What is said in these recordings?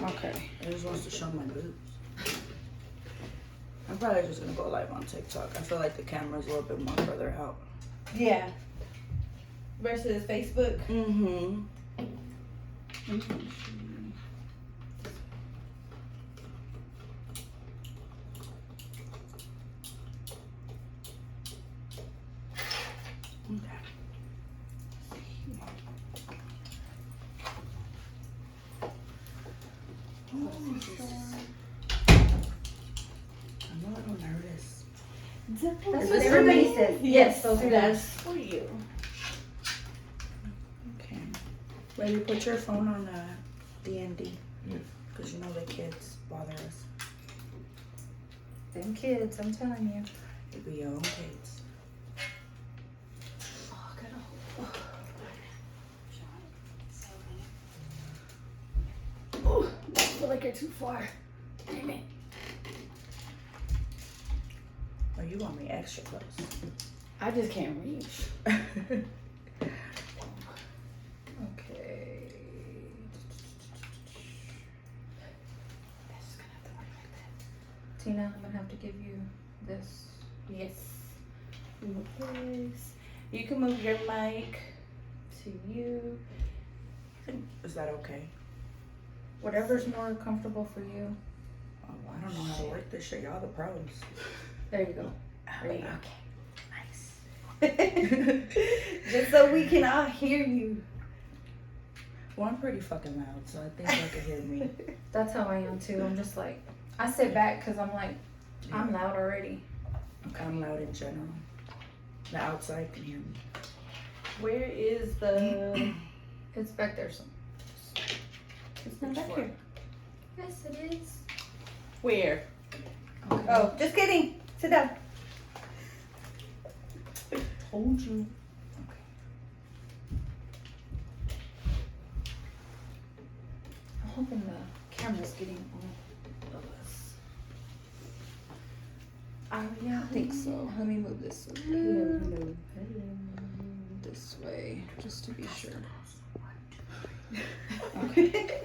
Okay. It just wants to show my boobs. I'm probably just gonna go live on TikTok. I feel like the camera's a little bit more further out. Yeah. Versus Facebook. Mm-hmm. Okay. I'm a little nervous. That's Is what this for everybody me? says. Yes, those are That's those. for you. Okay. Baby, put your phone on DND. Yes. Because you know the kids bother us. Them kids, I'm telling you. It be your own kids. Oh, I gotta hold. Oh, I feel like you're too far. Damn it. Oh, you want me extra close. I just can't reach. Okay. That's just gonna have to work like that. Tina, I'm gonna have to give you this. Yes. Move this. You can move your mic to you. Is that okay? Whatever's more comfortable for you. Oh, I don't know how to work this shit. Y'all the pros. There you go. There you go. Nice. Just so we can all hear you. Well, I'm pretty fucking loud, so I think y'all can hear me. That's how I am too. I'm just like, I sit back because I'm like, I'm loud already. Okay, I'm loud in general. The outside can hear me. Where is the? It's back there. Some. It's not back here. Yes, it is. Where? Okay. Oh, just kidding. Sit down. Told you. I'm hoping the camera's getting all of us. Yeah, I think so. Let me move this a little this way, just to be sure. Okay.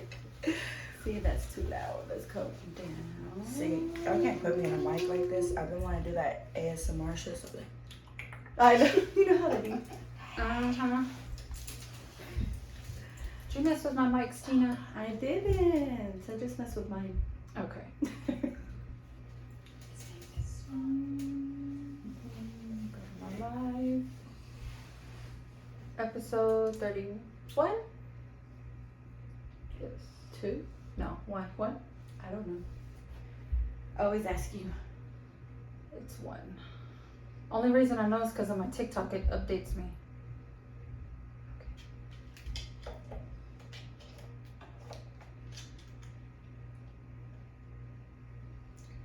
See, that's too loud. Let's come down. See, I can't put me in a mic like this. I've been wanting to do that ASMR shit. So like, I know. You know how to do. Uh-huh. Did you mess with my mic, Tina? I didn't. I just messed with mine. Okay. Go to my live. Episode 31? Yes. 2? No, 1. 1? I don't know. I always ask you. It's 1. Only reason I know is because on my TikTok it updates me.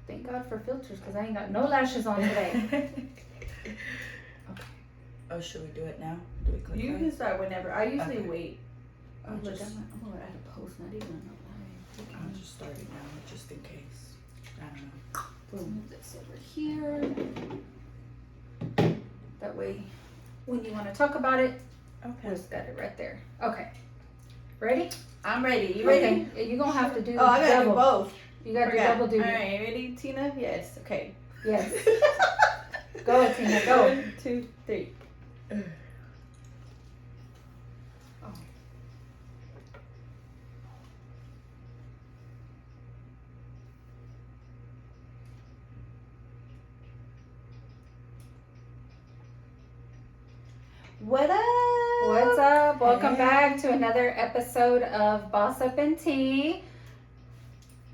Thank God for filters because I ain't got no lashes on today. Okay. oh, should we do it now? Do we click You play? can start whenever. I usually Okay. wait. Oh, I'll look, just- I'm gonna add a post, not even a live. I'll just start it now, just in case. I don't know. Boom. Move this over here. That way, when you want to talk about it, Okay. we've got it right there. Okay. Ready? I'm ready. You ready? Okay. You're gonna have to do Oh, I gotta double. do both. You gotta do Okay. double duty. All right, ready, Tina? Yes. Okay. Yes. Go, Tina. Go. 1, 2, 3. What up? What's up? Welcome Hey. back to another episode of Boss Up and Tea.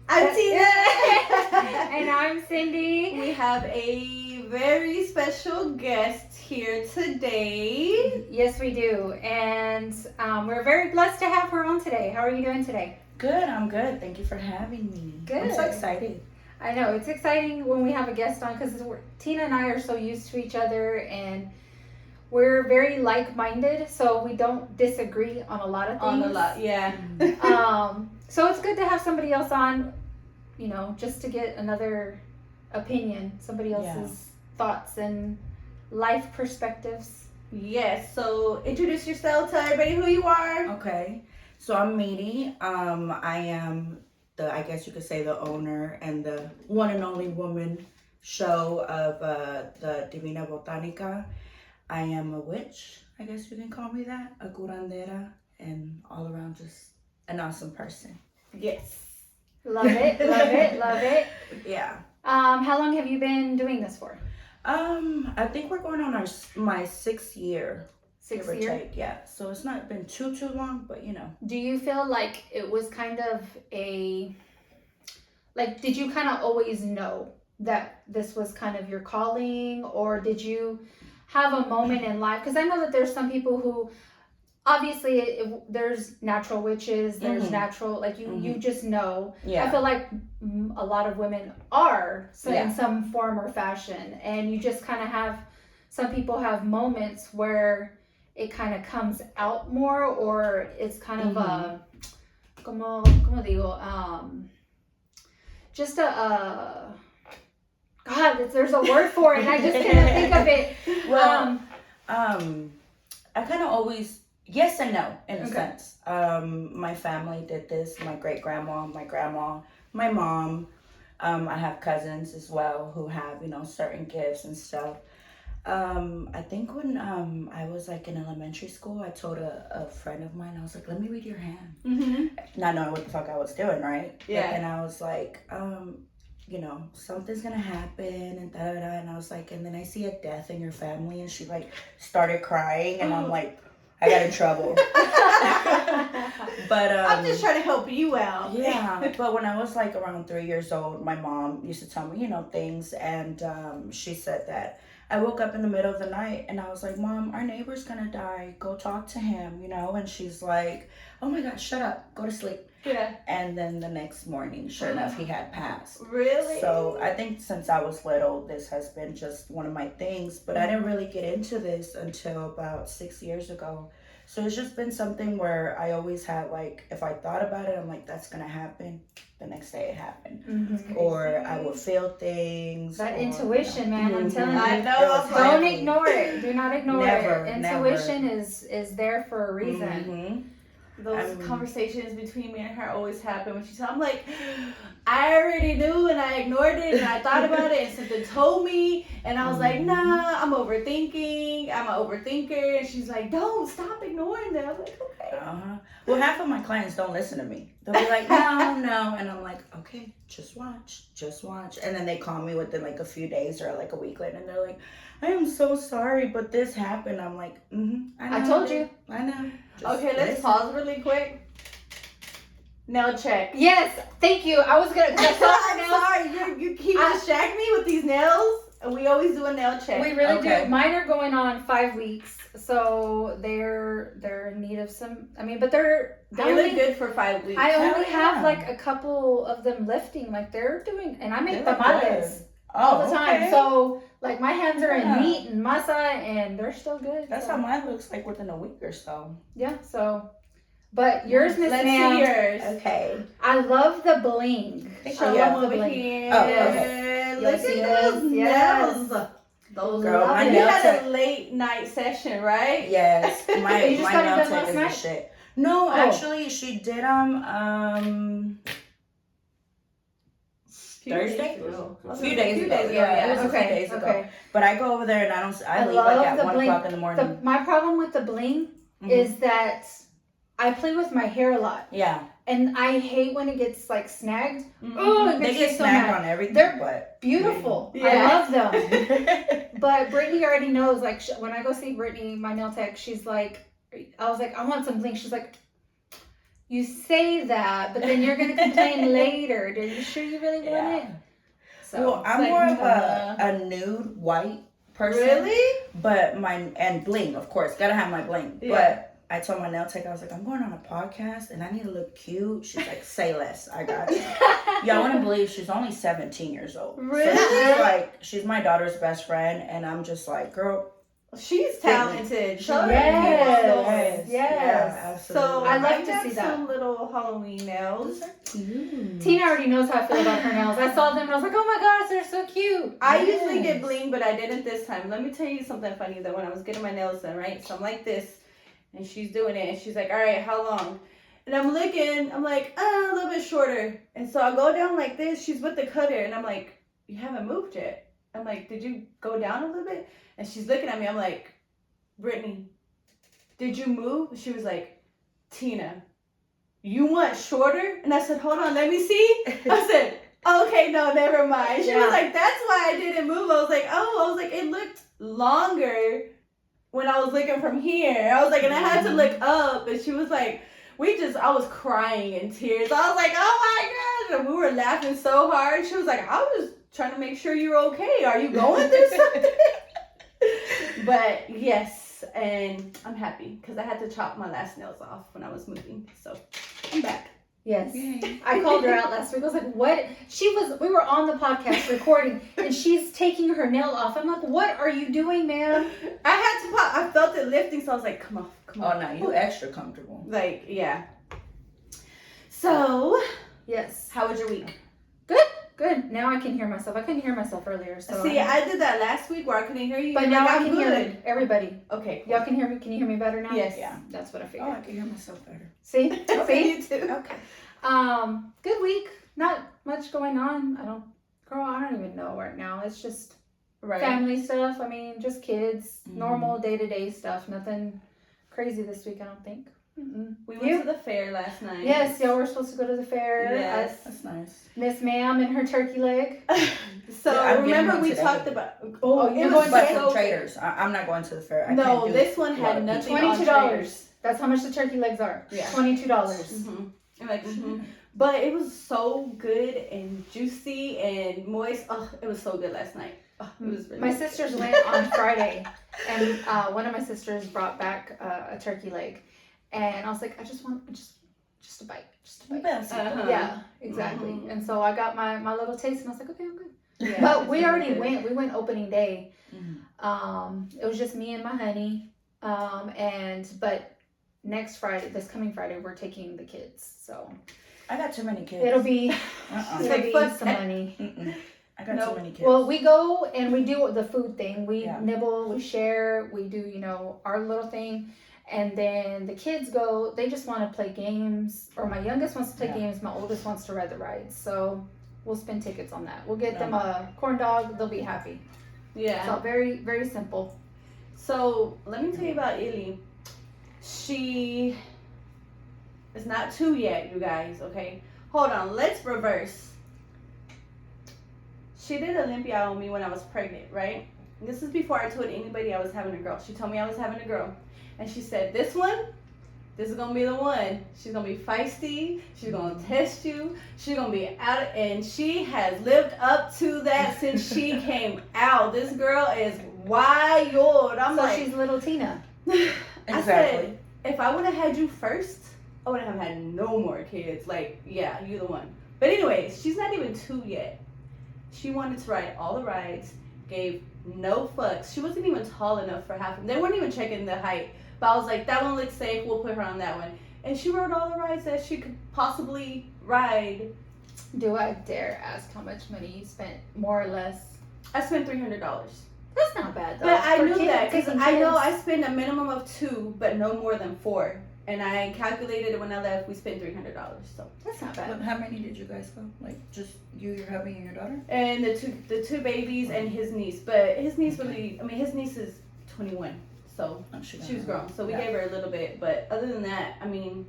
I'm Tina. And I'm Cindy. We have a very special guest here today. Yes, we do. And we're very blessed to have her on today. How are you doing today? Good, I'm good. Thank you for having me. I'm so Good. excited. I know, it's exciting when we have a guest on because Tina and I are so used to each other and we're very like-minded, so we don't disagree on a lot of things. On a lot, yeah. So it's good to have somebody else on, you know, just to get another opinion, somebody else's thoughts and life perspectives. Yes, so introduce yourself, tell everybody who you are. Okay, so I'm Miri. I am I guess you could say the owner and the one and only woman show of the Divina Botanica. I am a witch, I guess you can call me that, a curandera, and all around just an awesome person. Yes. Love it, love it, love it. Yeah. How long have you been doing this for? I think we're going on my 6th year. 6 years? Yeah. So it's not been too long, but you know. Do you feel like it was kind of did you kind of always know that this was kind of your calling, or did you have a moment in life? Because I know that there's some people who, obviously, there's natural witches, there's natural, like you just know. Yeah. I feel like a lot of women are in some form or fashion, and you just kind of have, some people have moments where it kind of comes out more, or it's kind of a, como digo, just God, there's a word for it, and I just can't think of it. Well, I kind of always, yes and no, in a sense. My family did this, my great-grandma, my grandma, my mom. I have cousins as well who have, certain gifts and stuff. I think when I was like in elementary school, I told a friend of mine, I was like, let me read your hand. Not knowing what the fuck I was doing, right? Yeah. And I was like, something's gonna happen and da-da-da. And I was like, and then I see a death in your family. And she like started crying, and I'm like, I got in trouble. But I'm just trying to help you out. Yeah. But when I was like around 3 years old, my mom used to tell me, things. And she said that I woke up in the middle of the night and I was like, Mom, our neighbor's gonna die. Go talk to him, And she's like, oh my God, shut up. Go to sleep. Yeah. And then the next morning, sure enough, he had passed. Really? So I think since I was little, this has been just one of my things. But I didn't really get into this until about 6 years ago. So it's just been something where I always had, like, if I thought about it, I'm like, that's going to happen. The next day it happened. Or I would feel things. That intuition, man, I'm telling you. I know. Don't ignore it. Do not ignore Never, it. Intuition is there for a reason. Those conversations between me and her always happen when I'm like, I already knew and I ignored it and I thought about it and something told me and I was like, nah, I'm overthinking. I'm an overthinker. And she's like, don't stop ignoring them. I'm like, okay. Well, half of my clients don't listen to me. They'll be like, no. And I'm like, okay, just watch. And then they call me within like a few days or like a week later and they're like, I am so sorry, but this happened. I'm like, I told you. I know. Okay, let's pause really quick. Nail check. Yes, thank you. I was gonna. I'm sorry, you keep distracting me with these nails, and we always do a nail check. We really do. Mine are going on 5 weeks, so they're in need of some. I mean, but they look good for 5 weeks. I only have like a couple of them lifting. Like they're doing, and I make tamales all the time. So like my hands are in meat and masa, and they're still good. That's how mine looks like within a week or so. Yeah. So. But yours, Miss Let's Ma'am. see yours. Okay. I love the bling. Show them over here. Oh, okay. Look at those nails. Those girl, my you nail had tech. a late night session, right? Yes. My You just got nail it done tech last is night? the shit. No, actually, she did Thursday? A few days ago. Yeah, it was a few days ago. But I go over there and I leave like at 1 o'clock in the morning. My problem with the bling is that I play with my hair a lot. Yeah. And I hate when it gets like snagged. Oh, it they makes get me so snagged mad. on everything. They're beautiful. Yeah. I love them. But Brittany already knows, like, when I go see Brittany, my nail tech, she's like, I was like, I want some bling. She's like, you say that, but then you're going to complain later. Are you sure you really want it? So, well, I'm more of a nude white person. Really? But and bling, of course. Gotta have my bling. Yeah. But I told my nail tech, I was like, I'm going on a podcast and I need to look cute. She's like, say less. I got you. Y'all want to believe she's only 17 years old. Really? So she's my daughter's best friend. And I'm just like, girl. She's talented. Yes. Yeah, absolutely. So I love to see that. Some little Halloween nails. Tina already knows how I feel about her nails. I saw them and I was like, oh my gosh, they're so cute. I usually get bling, but I didn't this time. Let me tell you something funny that when I was getting my nails done, right? So I'm like this. And she's doing it, and she's like, all right, how long? And I'm looking, I'm like, a little bit shorter. And so I go down like this. She's with the cutter. And I'm like, you haven't moved yet. I'm like, did you go down a little bit? And she's looking at me. I'm like, Brittany, did you move? She was like, Tina, you want shorter? And I said, hold on, let me see. I said, okay, no, never mind. She was like, that's why I didn't move. I was like, it looked longer when I was looking from here. I was like, and I had to look up. And she was like, I was crying in tears. I was like, oh my God. And we were laughing so hard. She was like, I was trying to make sure you're okay. Are you going through something? But yes, and I'm happy because I had to chop my last nails off when I was moving. So I'm back. Yes. Yay. I called her out last week. I was like, what? We were on the podcast recording and she's taking her nail off. I'm like, what are you doing, ma'am? I felt it lifting, so I was like, come on. Oh, no, you extra comfortable. Like, yeah. So, Yes. how was your week? Good. Now I can hear myself. I couldn't hear myself earlier. So See, I did that last week where I couldn't hear you. But You're now like, I I'm can hear everybody. Okay. Y'all can hear me? Can you hear me better now? Yes. Yeah. That's what I Oh, figured. I can hear myself better. See? See? You too. Okay. Good week. Not much going on. I don't even know right now. It's just Right. family stuff. I mean, just kids, Mhm. normal day-to-day stuff. Nothing crazy this week, I don't think. Mm-mm. We went to the fair last night. Yes, y'all were supposed to go to the fair. Yes. That's nice. Miss Ma'am and her turkey leg. So, Yeah, I'm getting remember one we today. talked about... Oh, it you're was going But to so from traders. I'm not going to the fair. I No, can't do this one a lot had of nothing people. on $22. That's how much the turkey legs are. Yeah. $22. Mm-hmm. I'm like, But it was so good and juicy and moist. Oh, it was so good last night. Oh, it was really My good. sisters went on Friday, and one of my sisters brought back a turkey leg, and I was like, I just want just a bite, just a bite. Uh-huh. Yeah, exactly. Mhm. And so I got my little taste, and I was like, okay, I'm good. Yeah, But it's we really already good. went. We went opening day. Mhm. It was just me and my honey. But next Friday, this coming Friday, we're taking the kids. So I got too many kids. it'll be Uh-uh. it'll be fuck some that. money. Mm-mm. I got Nope. too many kids. Well, we go and we do the food thing. We Yeah. nibble, we share, we do, our little thing. And then the kids go, they just want to play games. Or my youngest wants to play Yeah. games. My oldest wants to ride the rides. So we'll spend tickets on that. We'll get Yeah. them a corn dog. They'll be happy. Yeah. So very, very simple. So let me tell you about Illy. She is not 2 yet, you guys, okay? Hold on, let's reverse. She did a Limpia on me when I was pregnant, right? This is before I told anybody I was having a girl. She told me I was having a girl. And she said, this is gonna be the one. She's gonna be feisty. She's gonna test you. She's gonna be out, and she has lived up to that since she came out. This girl is wild. I'm So like, she's little Tina. I Exactly. said, if I would have had you first, I wouldn't have had no more kids. Like, yeah, you're the one. But anyways, she's not even 2 yet. She wanted to ride all the rides, gave no fucks. She wasn't even tall enough for half of them. They weren't even checking the height. But I was like, that one looks safe. We'll put her on that one. And she rode all the rides that she could possibly ride. Do I dare ask how much money you spent, more or less? I spent $300. That's not bad though. But I For knew kids, that because taking I know kids. I spend a minimum of 2, but no more than 4. And I calculated it when I left. We spent $300. So. That's not bad. But how many did you guys go? Like just you, your hubby, and your daughter? And the two babies and his niece. But his niece his niece is 21. So Oh, she was grown. So we Yeah. gave her a little bit. But other than that, I mean,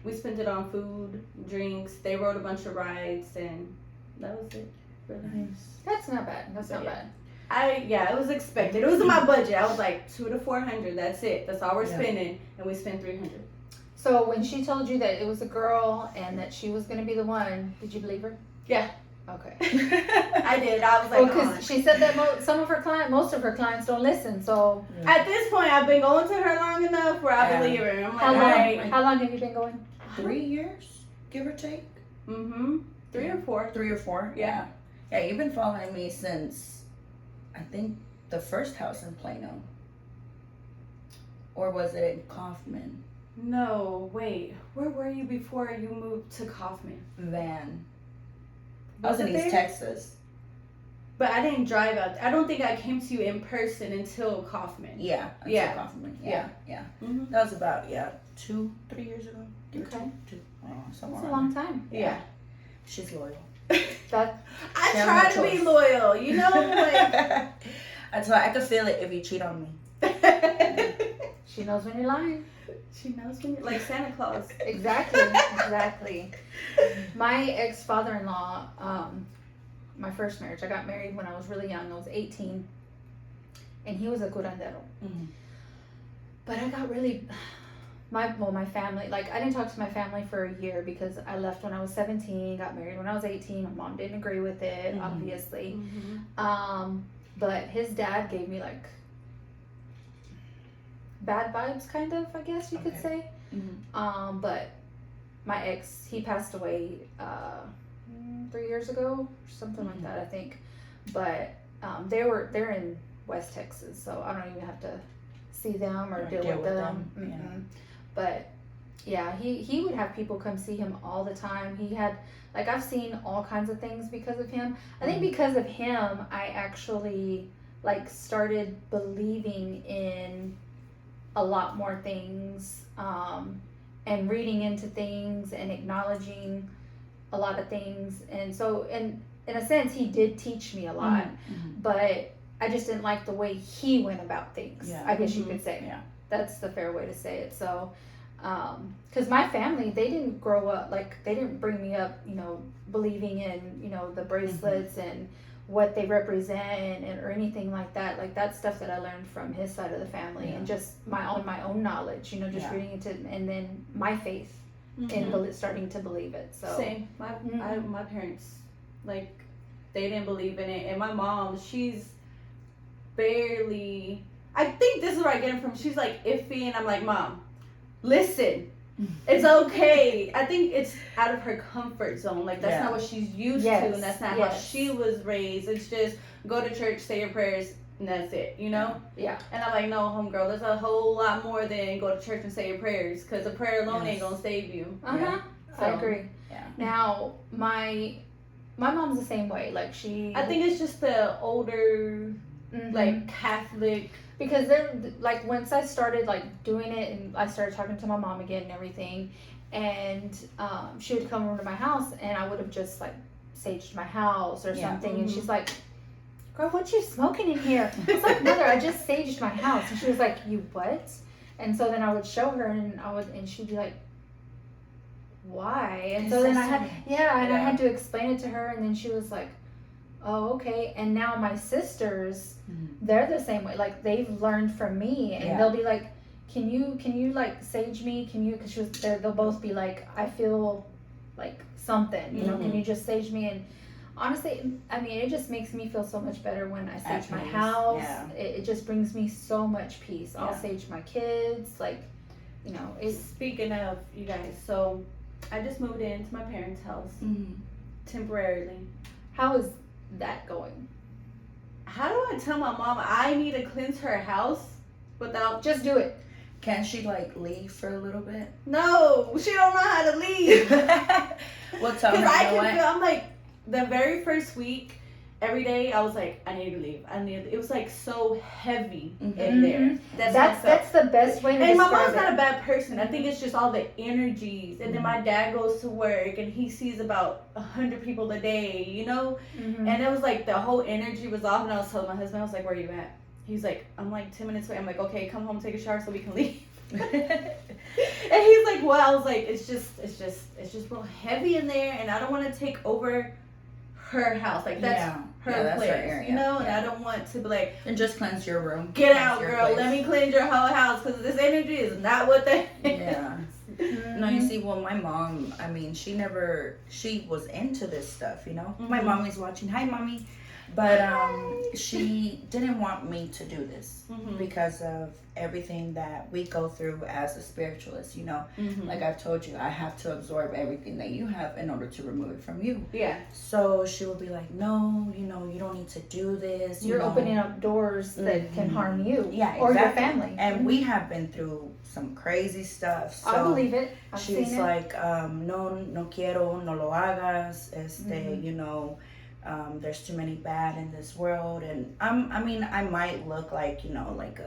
we spent it on food, drinks. They rode a bunch of rides, and that was it. Really. Nice. That's not bad. That's not Yeah. bad. It was expected. It was in my budget. I was like 200 to 400. That's it. That's all we're Yeah. spending, and we spent 300. So when she told you that it was a girl and that she was gonna be the one, did you believe her? Yeah. Okay. I did. I was like, Because she said that most of her clients don't listen. So at this point, I've been going to her long enough where I Yeah. believe her. I'm like, how long? all right. How long have you been going? 3 years, give or take. 3 or 4. 3 or 4. Yeah. Yeah, you've been following me since I think the first house in Plano. Or was it in Kaufman? No, wait. Where were you before you moved to Kaufman? Van. I was in it East there? Texas. But I didn't drive out. I don't think I came to you in person until Kaufman. Yeah. until Yeah. Kaufman. Yeah. Yeah. Mm-hmm. That was about 2-3 years ago. Okay. Two. That's a long time. Yeah. She's loyal. That I She has try no to be choice. loyal, you know? Like, That's why I could feel it if you cheat on me. she knows when you're lying. she knows when you're like Santa Claus. Exactly. Exactly. My ex-father-in-law, my first marriage, I got married when I was really young. I was 18, and he was a curandero. Mhm. But I got really, my family, like I didn't talk to my family for a year because I left when I was 17, got married when I was 18. My mom didn't agree with it, Mhm. obviously. Mm-hmm. But his dad gave me like bad vibes, kind of, I guess you could Okay. say. Mhm. But my ex, he passed away 3 years ago, or something like Mhm. that, I think. But they're in West Texas, so I don't even have to see them or deal with them. Yeah. But yeah, he would have people come see him all the time. He had, like, I've seen all kinds of things because of him. I think because of him, I actually like started believing in a lot more things, and reading into things and acknowledging a lot of things. And so in a sense, he did teach me a lot, Mhm. but I just didn't like the way he went about things. Yeah. I guess you Mhm. could say. Yeah. That's the fair way to say it. So, because my family, they didn't grow up, like, they didn't bring me up, believing in, the bracelets and what they represent or anything like that. Like, that's stuff that I learned from his side of the family, Yeah. and just my own knowledge, just Yeah. reading into, and then my faith in starting to believe it. So Same. My parents, like, they didn't believe in it, and my mom, she's barely. I think this is where I get it from. She's like iffy, and I'm like, Mom, listen, it's okay. I think it's out of her comfort zone. Like, that's Yeah. not what she's used Yes, to, and that's not how yes. she was raised. It's just go to church, say your prayers, and that's it. Yeah. And I'm like, no, homegirl, there's a whole lot more than go to church and say your prayers, because a prayer alone ain't Yes. gonna save you. I So, agree. Yeah. Now my mom's the same way. Like, she. I think it's just the older, Mhm. like, Catholic. Because they're like, once I started like doing it, and I started talking to my mom again and everything, and she would come over to my house, and I would have just like saged my house or Yeah. something, and Mhm. she's like, "Girl, what you smoking in here?" I was like, "Mother, I just saged my house," and she was like, "You what?" And so then I would show her, and she'd be like, "Why?" And so then I had I had to explain it to her, and then she was like, "Oh, okay." And now my sisters, Mhm. they're the same way. Like, they've learned from me, and Yeah. they'll be like, "Can you like sage me? Can you?" Because they'll both be like, "I feel like something. Can you just sage me?" And honestly, I mean, it just makes me feel so much better when I sage At my peace, house. yeah. It just brings me so much peace. I'll Yeah. sage my kids, like, it's Speaking of, you guys, so I just moved into my parents' house Mhm. temporarily. how is that going? How do I tell my mom I need to cleanse her house without? Just do it. Can she like leave for a little bit? No, she don't know how to leave. Well, tell her. Because I You know can feel. what? I'm like, the very first week, every day I was like, I need to leave. It was like so heavy in there. Mhm. That's how I felt. That's the best way to And my describe mom's not it. a bad person. I think it's just all the energies. And then my dad goes to work and he sees about 100 people a day, Mhm. And it was like the whole energy was off. And I was telling my husband, I was like, where are you at? He's like, I'm like 10 minutes away. I'm like, okay, come home, take a shower so we can leave. And he's like, well, I was like, it's just real heavy in there, and I don't want to take over her house. Like, that's her that's place, her area. And Yeah. I don't want to be like, And just cleanse your room. get Cleanse out, your girl. place. Let me cleanse your whole house, because this energy is not what they. Yeah. Mhm. No, you see, well, my mom, I mean, she was into this stuff, My Mhm. mommy's watching. Hi, mommy. But she didn't want me to do this Mhm. because of everything that we go through as a spiritualist, Mhm. Like I've told you, I have to absorb everything that you have in order to remove it from you. Yeah. So she would be like, no, you don't need to do this. You're opening up doors that can harm you, Yeah, or your exactly. family. And we have been through some crazy stuff. So I believe it. I've she's seen it. like, no quiero, no lo hagas, Mhm. there's too many bad in this world. And I might look like, like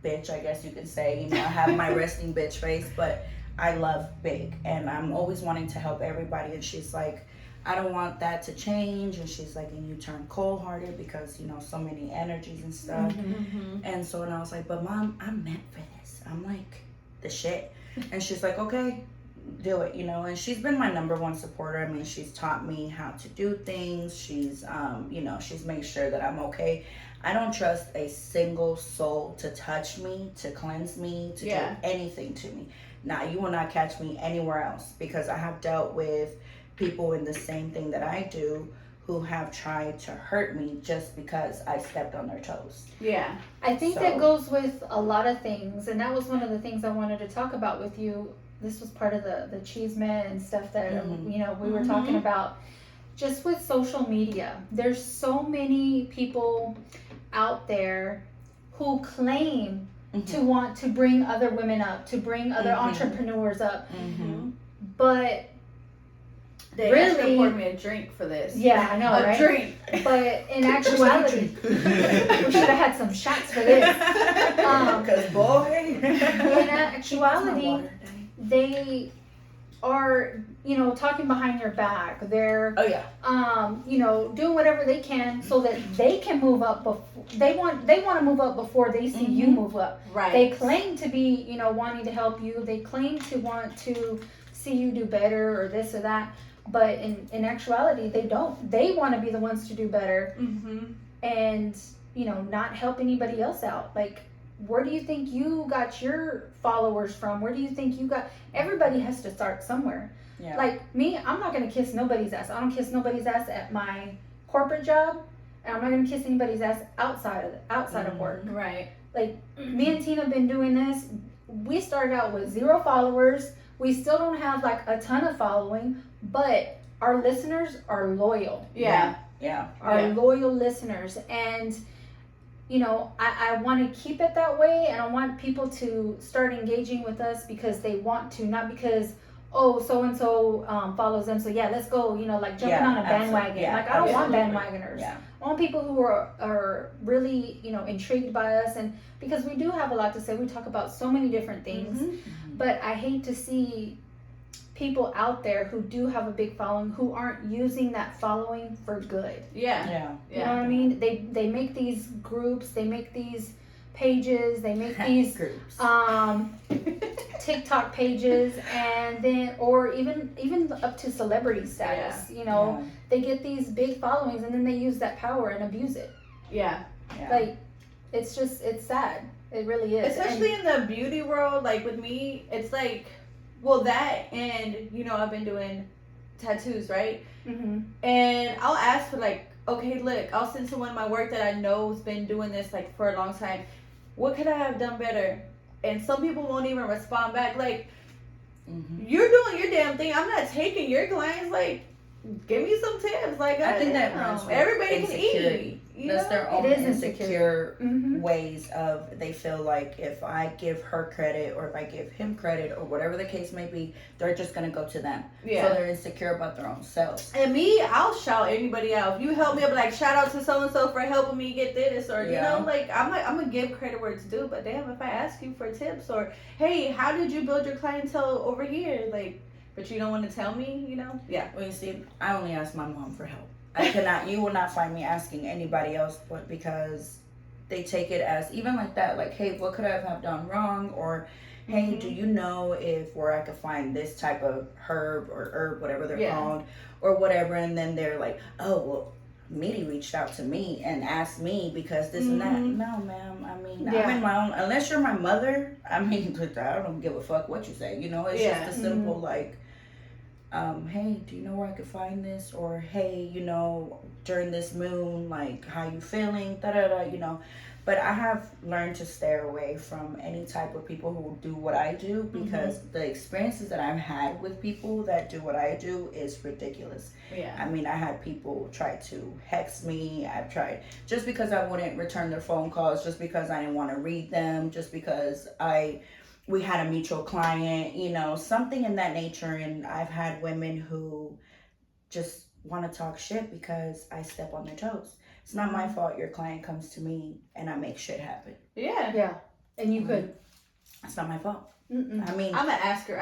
bitch, I guess you could say. You know, I have my resting bitch face, but I love big, and I'm always wanting to help everybody. And she's like, I don't want that to change. And she's like, and you turn cold hearted because, you know, so many energies and stuff. And so, and I was like, but mom, I'm meant for this. I'm like the shit. And she's like, okay, do it, you know. And she's been my number one supporter. I mean, she's taught me how to do things. She's, you know, she's made sure that I'm okay. I don't trust a single soul to touch me, to cleanse me, to do anything to me. Now, you will not catch me anywhere else, because I have dealt with people in the same thing that I do who have tried to hurt me just because I stepped on their toes. Yeah. I think So- that goes with a lot of things, and that was one of the things I wanted to talk about with you. This was part of the cheese man and stuff that you know, we were talking about. Just with social media, there's so many people out there who claim to want to bring other women up, to bring other entrepreneurs up, but They Really? actually poured me a drink for this. yeah, I know, A right? drink. But in actuality, we should have had some shots for this. Because boy, In actuality, they are, you know, talking behind your back. They're, oh yeah, you know, doing whatever they can so that they can move up. They want to move up before they see you move up. Right. They claim to be, you know, wanting to help you. They claim to want to see you do better or this or that. But in actuality, they don't. They want to be the ones to do better and, you know, not help anybody else out. Like, where do you think you got your followers from? Where do you think you got? Everybody has to start somewhere. yeah. Like me, I'm not gonna kiss nobody's ass. I don't kiss nobody's ass at my corporate job, and I'm not gonna kiss anybody's ass outside of work. Right. Like me and Tina have been doing this. We started out with 0 followers. We still don't have like a ton of following, but our listeners are loyal. Yeah. yeah. Our Yeah. loyal listeners, and you know, I want to keep it that way, and I want people to start engaging with us because they want to, not because, oh, so and so follows them, so yeah, let's go, you know, like jumping Yeah, on a absolutely. bandwagon. Yeah, Like, I don't want absolutely. bandwagoners. Yeah. I want people who are really, you know, intrigued by us, and because we do have a lot to say. We talk about so many different things, but I hate to see people out there who do have a big following who aren't using that following for good. Yeah. Yeah. You know what I mean? They make these groups, they make these pages, they make these Groups. TikTok pages, and then or even up to celebrity status. You know, they get these big followings and then they use that power and abuse it. Yeah. Yeah. Like it's sad. It really is. Especially in the beauty world, like with me, it's like, well, that and, you know, I've been doing tattoos, right? And I'll ask for like, okay, look, I'll send someone my work that I know has been doing this like for a long time. What could I have done better? And some people won't even respond back. Like, you're doing your damn thing. I'm not taking your clients. Like, give me some tips. Like, I think that runs with everybody can insecurity. eat. You That's know? their own It is insecure insecure. ways of, they feel like if I give her credit or if I give him credit or whatever the case may be, they're just gonna go to them. Yeah. So they're insecure about their own selves. And me, I'll shout anybody out. If you help me, I'll be like, shout out to so and so for helping me get this, or you know, like I'm gonna give credit where it's due. But damn, if I ask you for tips or hey, how did you build your clientele over here? Like, but you don't want to tell me, you know? Yeah. Well, you see, I only ask my mom for help. You will not find me asking anybody else, but because they take it as even like that, like, hey, what could I have done wrong? Or, hey, do you know if where I could find this type of herb or herb, whatever they're called, or whatever? And then they're like, oh, well, Miri reached out to me and asked me because this and that. No, ma'am. I mean, I'm in my own. Unless you're my mother, I mean, I don't give a fuck what you say. You know, it's just a simple like. Hey, do you know where I could find this? Or hey, you know, during this moon, like, how you feeling? You know. But I have learned to stay away from any type of people who do what I do because the experiences that I've had with people that do what I do is ridiculous. Yeah. I mean, I had people try to hex me. I've tried just because I wouldn't return their phone calls, just because I didn't want to read them, just because we had a mutual client, you know, something in that nature. And I've had women who just want to talk shit because I step on their toes. It's not my fault your client comes to me and I make shit happen. Yeah. Yeah. And you could. It's not my fault. Mm-mm. I mean, I'm gonna ask her.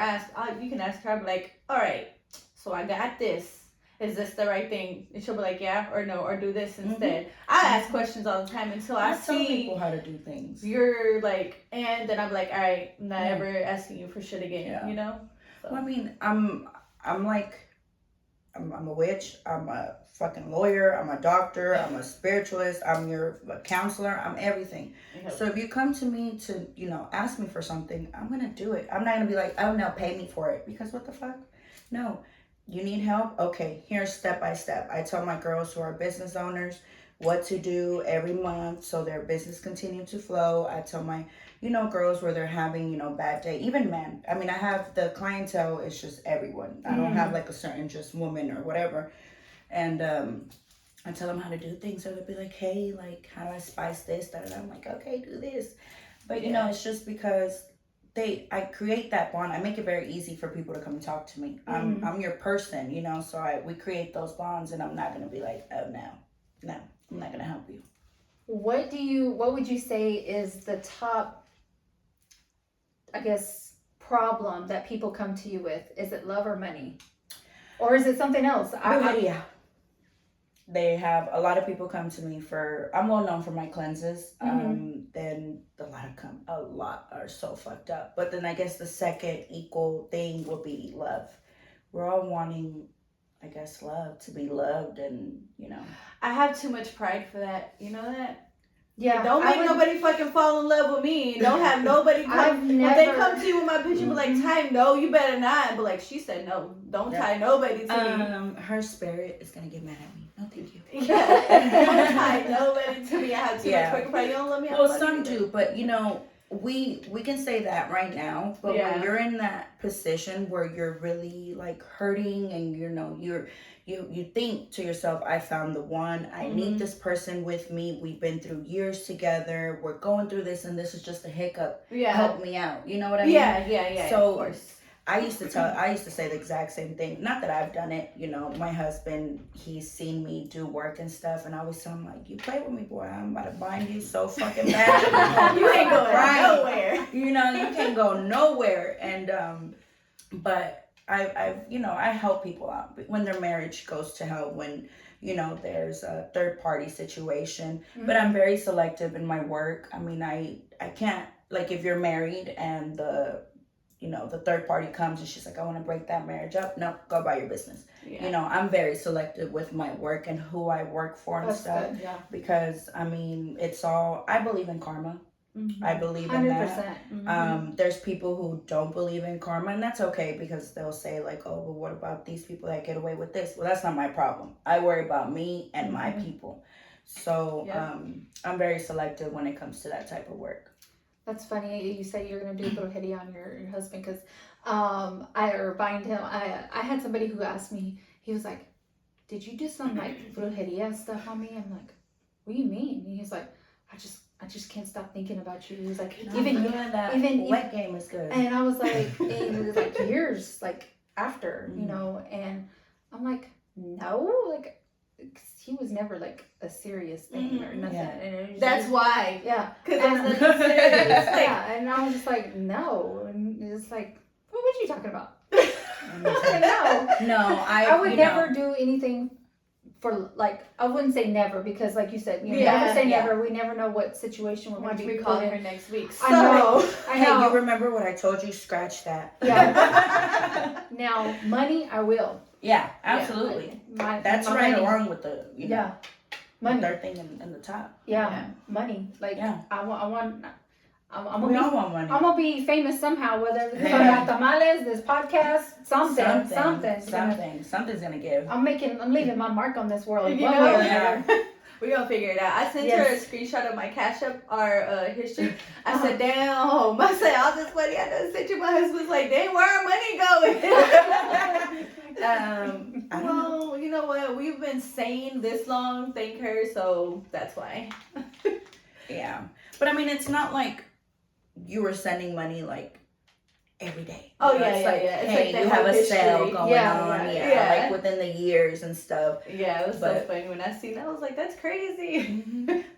You can ask her. I'm like, all right, so I got this. Is this the right thing? And she'll be like, yeah or no, or do this instead. I ask questions all the time until I tell see people how to do things. you're like, and then I'm like, all right, I'm not ever asking you for shit again. Yeah. You know. So. Well, I mean, I'm a witch. I'm a fucking lawyer. I'm a doctor. I'm a spiritualist. I'm your counselor. I'm everything. So if you come to me to, ask me for something, I'm going to do it. I'm not going to be like, oh, no, pay me for it. Because what the fuck? No. You need help? Okay, here's step by step. I tell my girls who are business owners what to do every month so their business continue to flow. I tell my, girls where they're having, bad day, even men. I mean, I have the clientele, it's just everyone. I don't have like a certain just woman or whatever. And I tell them how to do things. So they'll be like, hey, like, how do I spice this? I'm like, okay, do this. But, it's just because I create that bond. I make it very easy for people to come and talk to me. I'm your person, so we create those bonds, and I'm not going to be like, oh, no, I'm not going to help you. What would you say is the top, I guess, problem that people come to you with? Is it love or money? Or is it something else? Yeah. They have a lot of people come to me I'm well known for my cleanses. Then a lot are so fucked up. But then I guess the second equal thing will be love. We're all wanting, I guess, love, to be loved, and I have too much pride for that. You know that? Yeah. Don't make nobody fucking fall in love with me. Don't have nobody come. If they come to you with my picture, be like, Ty, no, you better not. But like she said, no, don't tie nobody to me. Her spirit is gonna get mad at me. No, thank you. Yeah. Don't tie nobody to me. I have too much fucking pride. You don't love me. Well, some do, but we can say that right now. But when you're in that position where you're really like hurting, and you think to yourself, I found the one. I need this person with me. We've been through years together. We're going through this, and this is just a hiccup. Yeah. Help me out. You know what I mean? Yeah. So of course. I used to say the exact same thing. Not that I've done it. My husband, he's seen me do work and stuff, and I always tell him, like, you play with me, boy, I'm about to bind you so fucking bad. You ain't going nowhere. You can't go nowhere. And but I help people out when their marriage goes to hell, when there's a third party situation. But I'm very selective in my work. I mean, I can't, like, if you're married and the third party comes and she's like, I want to break that marriage up. No, go about your business. Yeah. I'm very selective with my work and who I work for and stuff. Good, yeah. Because, I mean, I believe in karma. I believe in 100%. that. There's people who don't believe in karma, and that's okay, because they'll say like, oh, but what about these people that get away with this? Well, that's not my problem. I worry about me and my people. So I'm very selective when it comes to that type of work. That's funny. You say you're going to do brujeria on your husband, because I bind him. I had somebody who asked me, he was like, did you do some like brujeria stuff on me? I'm like, what do you mean? And he's like, I just can't stop thinking about you. He was like, even wet game is good. And I was like, and it was like years like after, and I'm like, no, like, he was never like a serious thing or nothing. Yeah. And it was That's just, why. Yeah. Because it's nothing serious. Yeah, and I was just like, no. And it's like, what were you talking about? No, I would never do anything for, like, I wouldn't say never, because like you said, never say never. We never know what situation we're going to be calling her next week. So. I know. Hey, you remember what I told you? Scratch that. Yeah. Now, money, I will. Yeah, absolutely. That's my right money. along with the money. The third thing in the top. Yeah, money. Like I'm want money. I'm gonna be famous somehow, whether it's about tamales, this podcast, something's gonna give. I'm leaving my mark on this world. We're gonna figure it out. I sent her a screenshot of my Cash App, our history. I said, damn. I said, all this money I done sent you. My husband's like, dang, where our money going? Well, you know what? We've been sane this long, thank her, so that's why. Yeah. But I mean, it's not like you were sending money like every day. Oh, It's like, It's hey, like you have a sale going on. Yeah. Like within the years and stuff. Yeah, it was so But- funny when I seen that. I was like, that's crazy.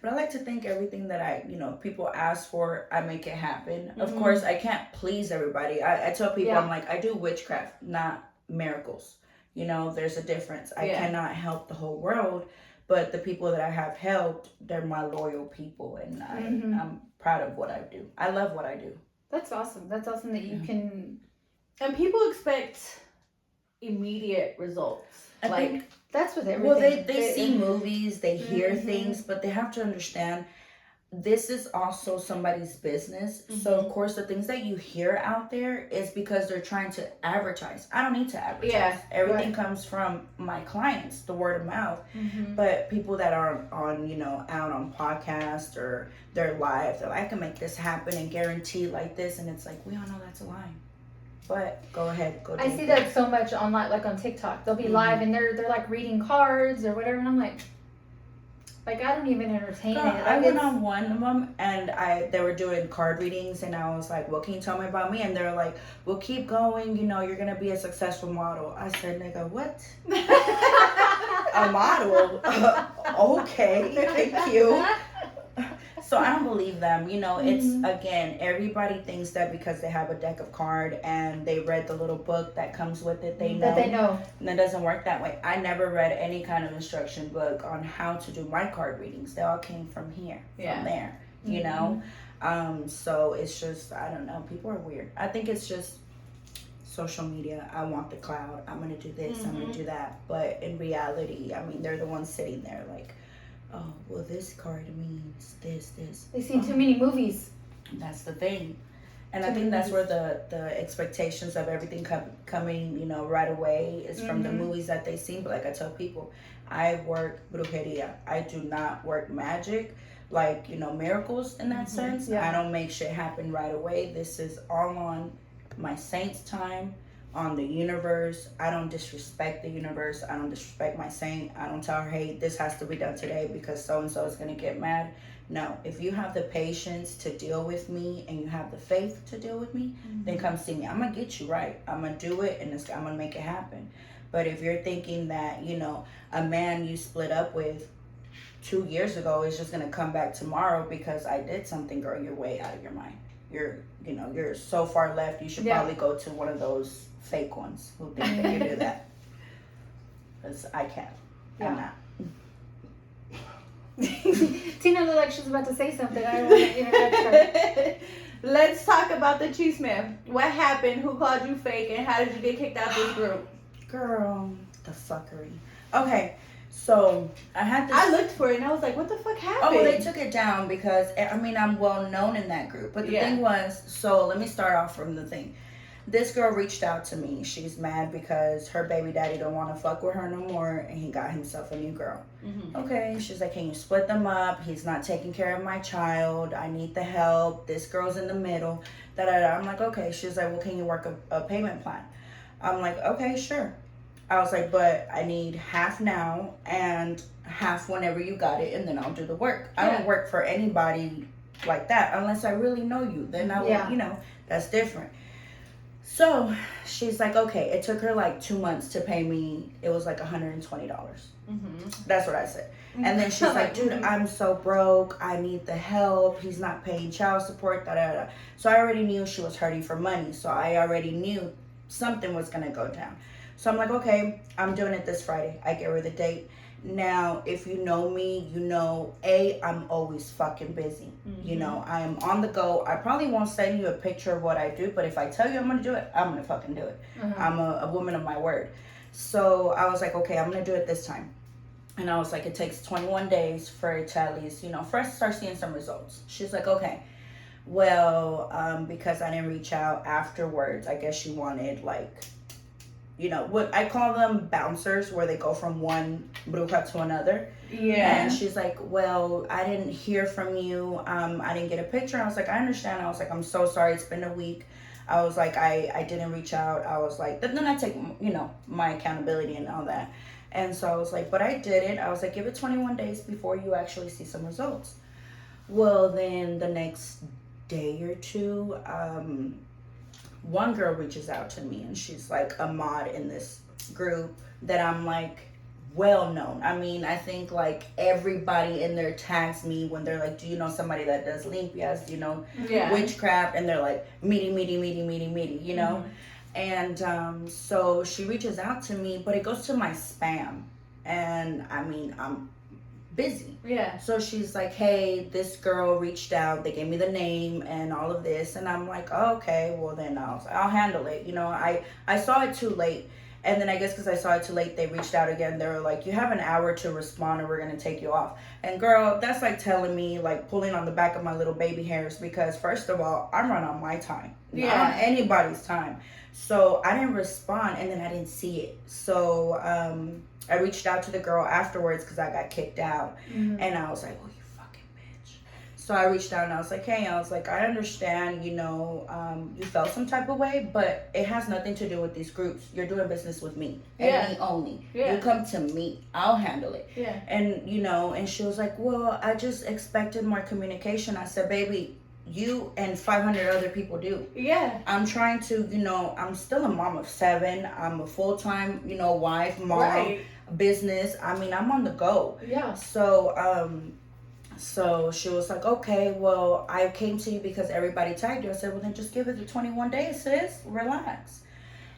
But I like to think everything that people ask for, I make it happen. Of Mhm. course, I can't please everybody. I tell people, Yeah. I'm like, I do witchcraft, not miracles. There's a difference. I Yeah. cannot help the whole world, but the people that I have helped, they're my loyal people, and Mhm. I'm proud of what I do. I love what I do. That's awesome. That's awesome that you can. And people expect immediate results. I Like, think- That's with everything. Well, they see movies, they hear Mhm. things, but they have to understand this is also somebody's business. So, of course, the things that you hear out there is because they're trying to advertise. I don't need to advertise. Yeah, Everything comes from my clients, the word of mouth. Mhm. But people that are on, out on podcasts or they're live, they're like, I can make this happen and guarantee like this. And it's like, we all know that's a lie. But go ahead, go do I your see thing. that so much online, like on TikTok. They'll be Mhm. live and they're like reading cards or whatever, and I'm like I don't even entertain Girl, it. Like, I went it's- on one of them and they were doing card readings and I was like, what can you tell me about me? And they're like, well, keep going, you're gonna be a successful model. I said, nigga, what? A model? Okay, thank you. So I don't believe them. It's again, everybody thinks that because they have a deck of card and they read the little book that comes with it, they know. that they know. And it doesn't work that way. I never read any kind of instruction book on how to do my card readings. They all came from here, from there, So it's just, I don't know. People are weird. I think it's just social media. I want the cloud. I'm going to do this. I'm going to do that. But in reality, they're the ones sitting there like, oh, well, this card means this. They've seen too many movies. That's the thing. And I think that's where the expectations of everything coming, right away is from the movies that they seen. But like I tell people, I work brujeria. I do not work magic, like, miracles in that sense. Yeah. I don't make shit happen right away. This is all on my saint's time, on the universe. I don't disrespect the universe. I don't disrespect my saint. I don't tell her, hey, this has to be done today because so-and-so is going to get mad. No, if you have the patience to deal with me and you have the faith to deal with me, then come see me. I'm going to get you right. I'm going to do it and I'm going to make it happen. But if you're thinking that, a man you split up with 2 years ago is just going to come back tomorrow because I did something, girl, you're way out of your mind. You're so far left. You should probably go to one of those fake ones who think they can do that. Because I can't. I'm not. Tina looked like she was about to say something. I don't want to interrupt her. Let's talk about the chisme. What happened? Who called you fake? And how did you get kicked out of this group? Girl, the fuckery. Okay, so I had this. I looked for it and I was like, what the fuck happened? Oh, well, they took it down because, I'm well known in that group. But the thing was, so let me start off from the thing. This girl reached out to me. She's mad because her baby daddy don't want to fuck with her no more and he got himself a new girl. Okay, she's like, can you split them up? He's not taking care of my child. I need the help. This girl's in the middle. I'm like, okay. She's like, well, can you work a payment plan? I'm like, okay, sure. I was like, but I need half now and half whenever you got it, and then I'll do the work. I don't work for anybody like that unless I really know you. Then I will, that's different. So she's like, okay. It took her like 2 months to pay me. It was like $120. That's what I said. And then she's like, dude, I'm so broke. I need the help. He's not paying child support. So I already knew she was hurting for money. So I already knew something was going to go down. So I'm like, okay, I'm doing it this Friday. I give her the date. Now, if you know me, I'm always fucking busy. I am on the go. I probably won't send you a picture of what I do, but if I tell you I'm going to do it, I'm going to fucking do it. I'm a woman of my word. So I was like, okay, I'm going to do it this time. And I was like, it takes 21 days for it to at least, for us to start seeing some results. She's like, okay. Well, because I didn't reach out afterwards, I guess she wanted what I call them bouncers, where they go from one bruja to another. Yeah. And she's like, well, I didn't hear from you. I didn't get a picture. I was like, I understand. I was like, I'm so sorry. It's been a week. I was like, I didn't reach out. I was like, then I take, my accountability and all that. And so I was like, but I did it. I was like, give it 21 days before you actually see some results. Well, then the next day or two, one girl reaches out to me and she's like a mod in this group that I'm like well known. I mean, I think like everybody in there tags me when they're like, do you know somebody that does limpias, you know, witchcraft? And they're like, meaty, you know? And so she reaches out to me, but it goes to my spam. And I mean, I'm busy. Yeah. So she's like, hey, this girl reached out. They gave me the name and all of this. And I'm like, oh, okay, well then I'll handle it. You know, I saw it too late. And then I guess because I saw it too late, they reached out again. They were like, you have an hour to respond or we're going to take you off. And girl, that's like telling me, like pulling on the back of my little baby hairs, because first of all, I run on my time, not on anybody's time. So I didn't respond, and then I didn't see it. So I reached out to the girl afterwards because I got kicked out. And I was like, oh, you fucking bitch. So I reached out and I was like, hey, I understand, you know, you felt some type of way, but it has nothing to do with these groups. You're doing business with me and me only. You come to me, I'll handle it. And, you know, and she was like, well, I just expected more communication. I said, baby, you and 500 other people do. I'm trying to, you know, I'm still a mom of 7. I'm a full-time, you know, wife, mom, business. I mean, I'm on the go. So she was like, okay, well, I came to you because everybody tagged you. I said, well, then just give it the 21 days, sis. Relax.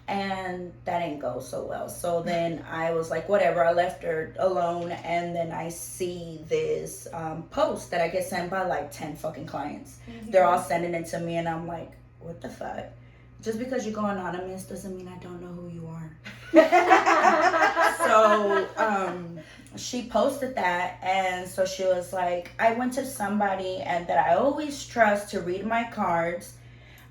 And that didn't go so well. So then I was like, whatever. I left her alone. And then I see this post that I get sent by like 10 fucking clients. They're all sending it to me. And I'm like, what the fuck? Just because you go anonymous doesn't mean I don't know who you are. So she posted that. And so she was like, I went to somebody and that I always trust to read my cards.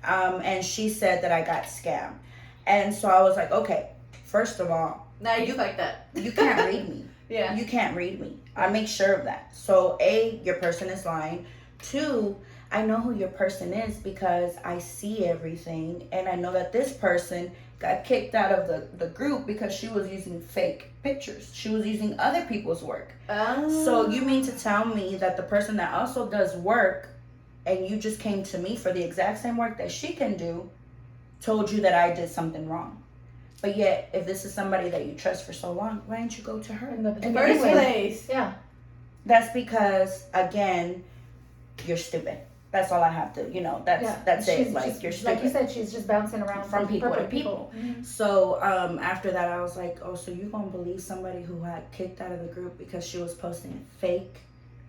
And she said that I got scammed. And so I was like, okay, first of all, now you like that. You can't read me. You can't read me. I make sure of that. So A, your person is lying. 2, I know who your person is because I see everything. And I know that this person got kicked out of the group because she was using fake pictures. She was using other people's work. So you mean to tell me that the person that also does work and you just came to me for the exact same work that she can do told you that I did something wrong? But yet, if this is somebody that you trust for so long, why didn't you go to her in the first place? That's because, again, you're stupid. That's all I have to, you know, that's it. Like, you're stupid. Like you said, she's just bouncing around from people to people. So after that, I was like, oh, so you gonna believe somebody who had kicked out of the group because she was posting fake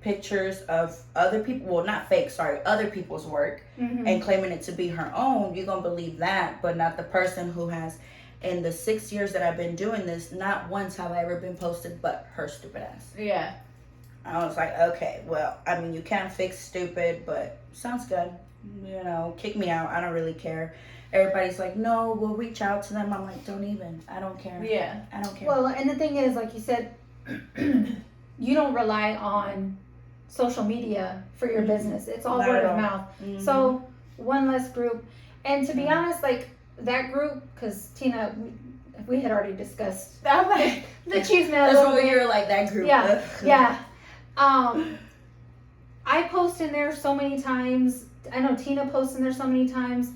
pictures of other people, well, not fake, sorry, other people's work, and claiming it to be her own? You're gonna believe that, but not the person who has, in the 6 years that I've been doing this, not once have I ever been posted but her stupid ass. I was like, okay, well, I mean, you can't fix stupid, but sounds good. You know, kick me out. I don't really care. Everybody's like, no, we'll reach out to them. I'm like, don't even. I don't care. I don't care. Well, and the thing is, like you said, you don't rely on social media for your business. It's all word of mouth. So one less group. And to be honest, like that group, because Tina, we had already discussed the cheese man. That's what you're like, that group. I post in there so many times. I know Tina posts in there so many times.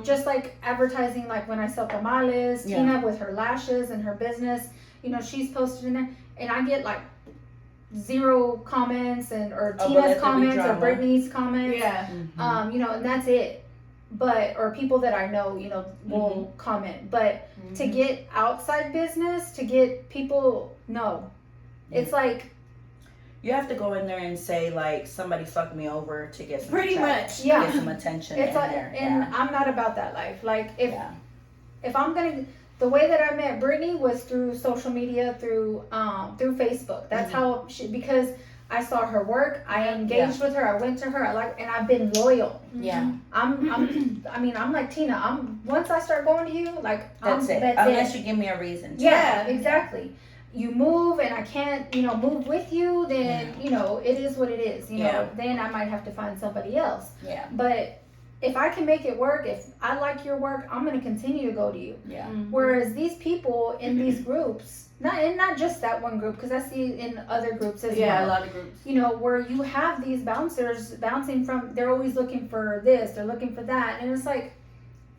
Just like advertising, like when I sell tamales, Tina with her lashes and her business, you know, she's posted in there, and I get like 0 comments or Tina's comments or Brittany's comments. You know, and that's it. But or people that I know, you know, will comment. But to get outside business, to get people, no, it's like. You have to go in there and say, like, somebody fucked me over to get some pretty much, get some attention it's in there. And I'm not about that life. Like, if I'm gonna, the way that I met Brittany was through social media, through Facebook. That's how because I saw her work, I engaged with her, I went to her, and I've been loyal. I'm like Tina. Once I start going to you, like that's it. Unless you give me a reason. Exactly. You move and I can't, you know, move with you, then, you know, it is what it is. You know, then I might have to find somebody else. But if I can make it work, if I like your work, I'm going to continue to go to you. Whereas these people in these groups, not just that one group, because I see in other groups as well. A lot of groups. You know, where you have these bouncers bouncing from, they're always looking for this, they're looking for that. And it's like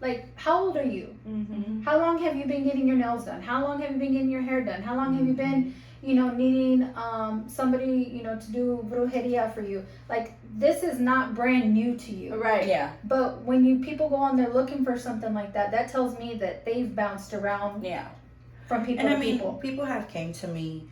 like, how old are you? Mm-hmm. How long have you been getting your nails done? How long have you been getting your hair done? How long have you been, needing somebody, to do brujeria for you? Like, this is not brand new to you. Right. Yeah. But when people go on there looking for something like that, that tells me that they've bounced around Yeah. from people And to I mean, people. people have came to me.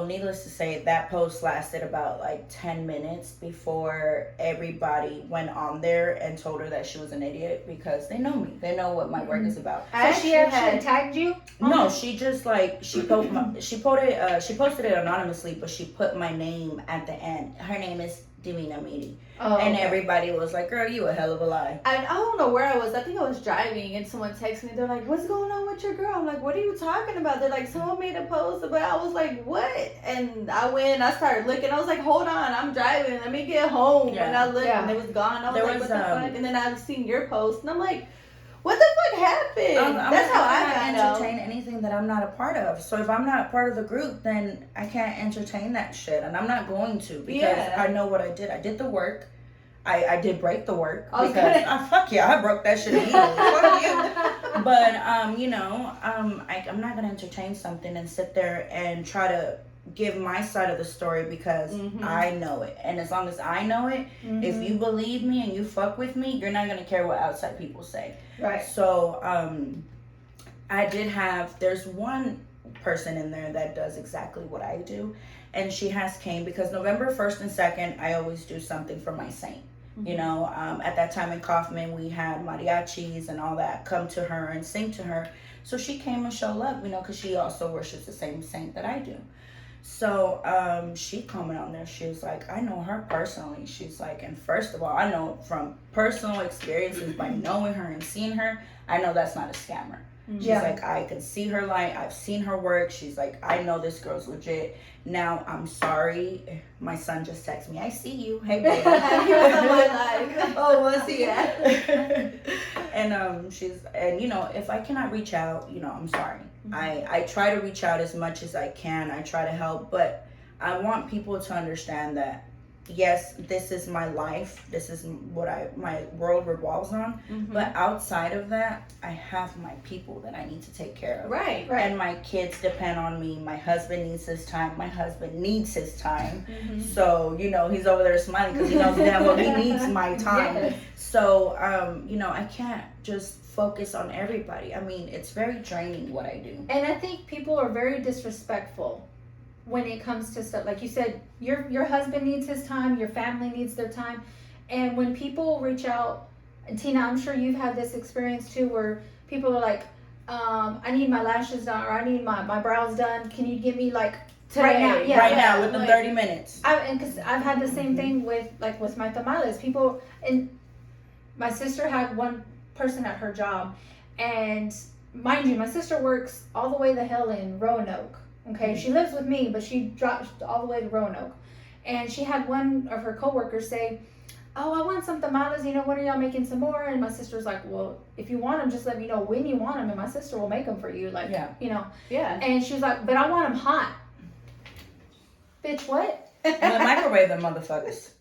Needless to say, that post lasted about like 10 minutes before everybody went on there and told her that she was an idiot, because they know me. They know what my work is about. So she actually tagged you? No, she just she posted it anonymously, but she put my name at the end. Her name is Divina Miri. Oh, And okay. everybody was like, girl, you a hell of a lie. I don't know where I was. I think I was driving and someone texted me. They're like, what's going on with your girl? I'm like, what are you talking about? They're like, someone made a post, but I was like, what? And I went, I started looking. I was like, hold on, I'm driving. Let me get home. Yeah. And I looked and it was gone. I was like, what the fuck? And then I seen your post and I'm like, what the fuck happened? That's how I can't got entertain anything that I'm not a part of. So if I'm not part of the group, then I can't entertain that shit, and I'm not going to, because I know what I did. I did the work. I did break the work, because fuck yeah, I broke that shit immediately. Fuck you. But I'm not gonna entertain something and sit there and try to give my side of the story, because I know it, and as long as I know it, if you believe me and you fuck with me, you're not gonna care what outside people say. Right. So there's one person in there that does exactly what I do, and she has came because November 1st and 2nd I always do something for my saint. At that time in Kaufman, we had mariachis and all that come to her and sing to her, so she came and showed love, because she also worships the same saint that I do. So she commented on there. She was like, I know her personally. She's like, and first of all, I know from personal experiences, by knowing her and seeing her, I know that's not a scammer. She's like, I can see her light. I've seen her work. She's like, I know this girl's legit. Now, I'm sorry. My son just texted me. I see you. Hey, baby. He was on my live. Oh, was he at? And if I cannot reach out, I'm sorry. I try to reach out as much as I can. I try to help, but I want people to understand that, yes, this is my life. This is what my world revolves on. But outside of that, I have my people that I need to take care of. Right. And my kids depend on me. My husband needs his time. My husband needs his time. So, he's over there smiling because he knows damn well he needs my time. Yes. So, I can't just focus on everybody. I mean, it's very draining what I do. And I think people are very disrespectful when it comes to stuff. Like you said, your husband needs his time, your family needs their time. And when people reach out, and Tina, I'm sure you've had this experience too, where people are like, I need my lashes done, or I need my brows done. Can you give me like Today. right now? Yeah. Right now, within 30 minutes. Because I've had the same thing with my tamales. People, and my sister had one person at her job, and mind you, my sister works all the way the hell in Roanoke. Okay, she lives with me, but she dropped all the way to Roanoke. And she had one of her coworkers say, oh, I want some tamales, when are y'all making some more? And my sister's like, well, if you want them, just let me know when you want them, and my sister will make them for you. Yeah. And she was like, but I want them hot. Bitch, what? Microwave them motherfuckers.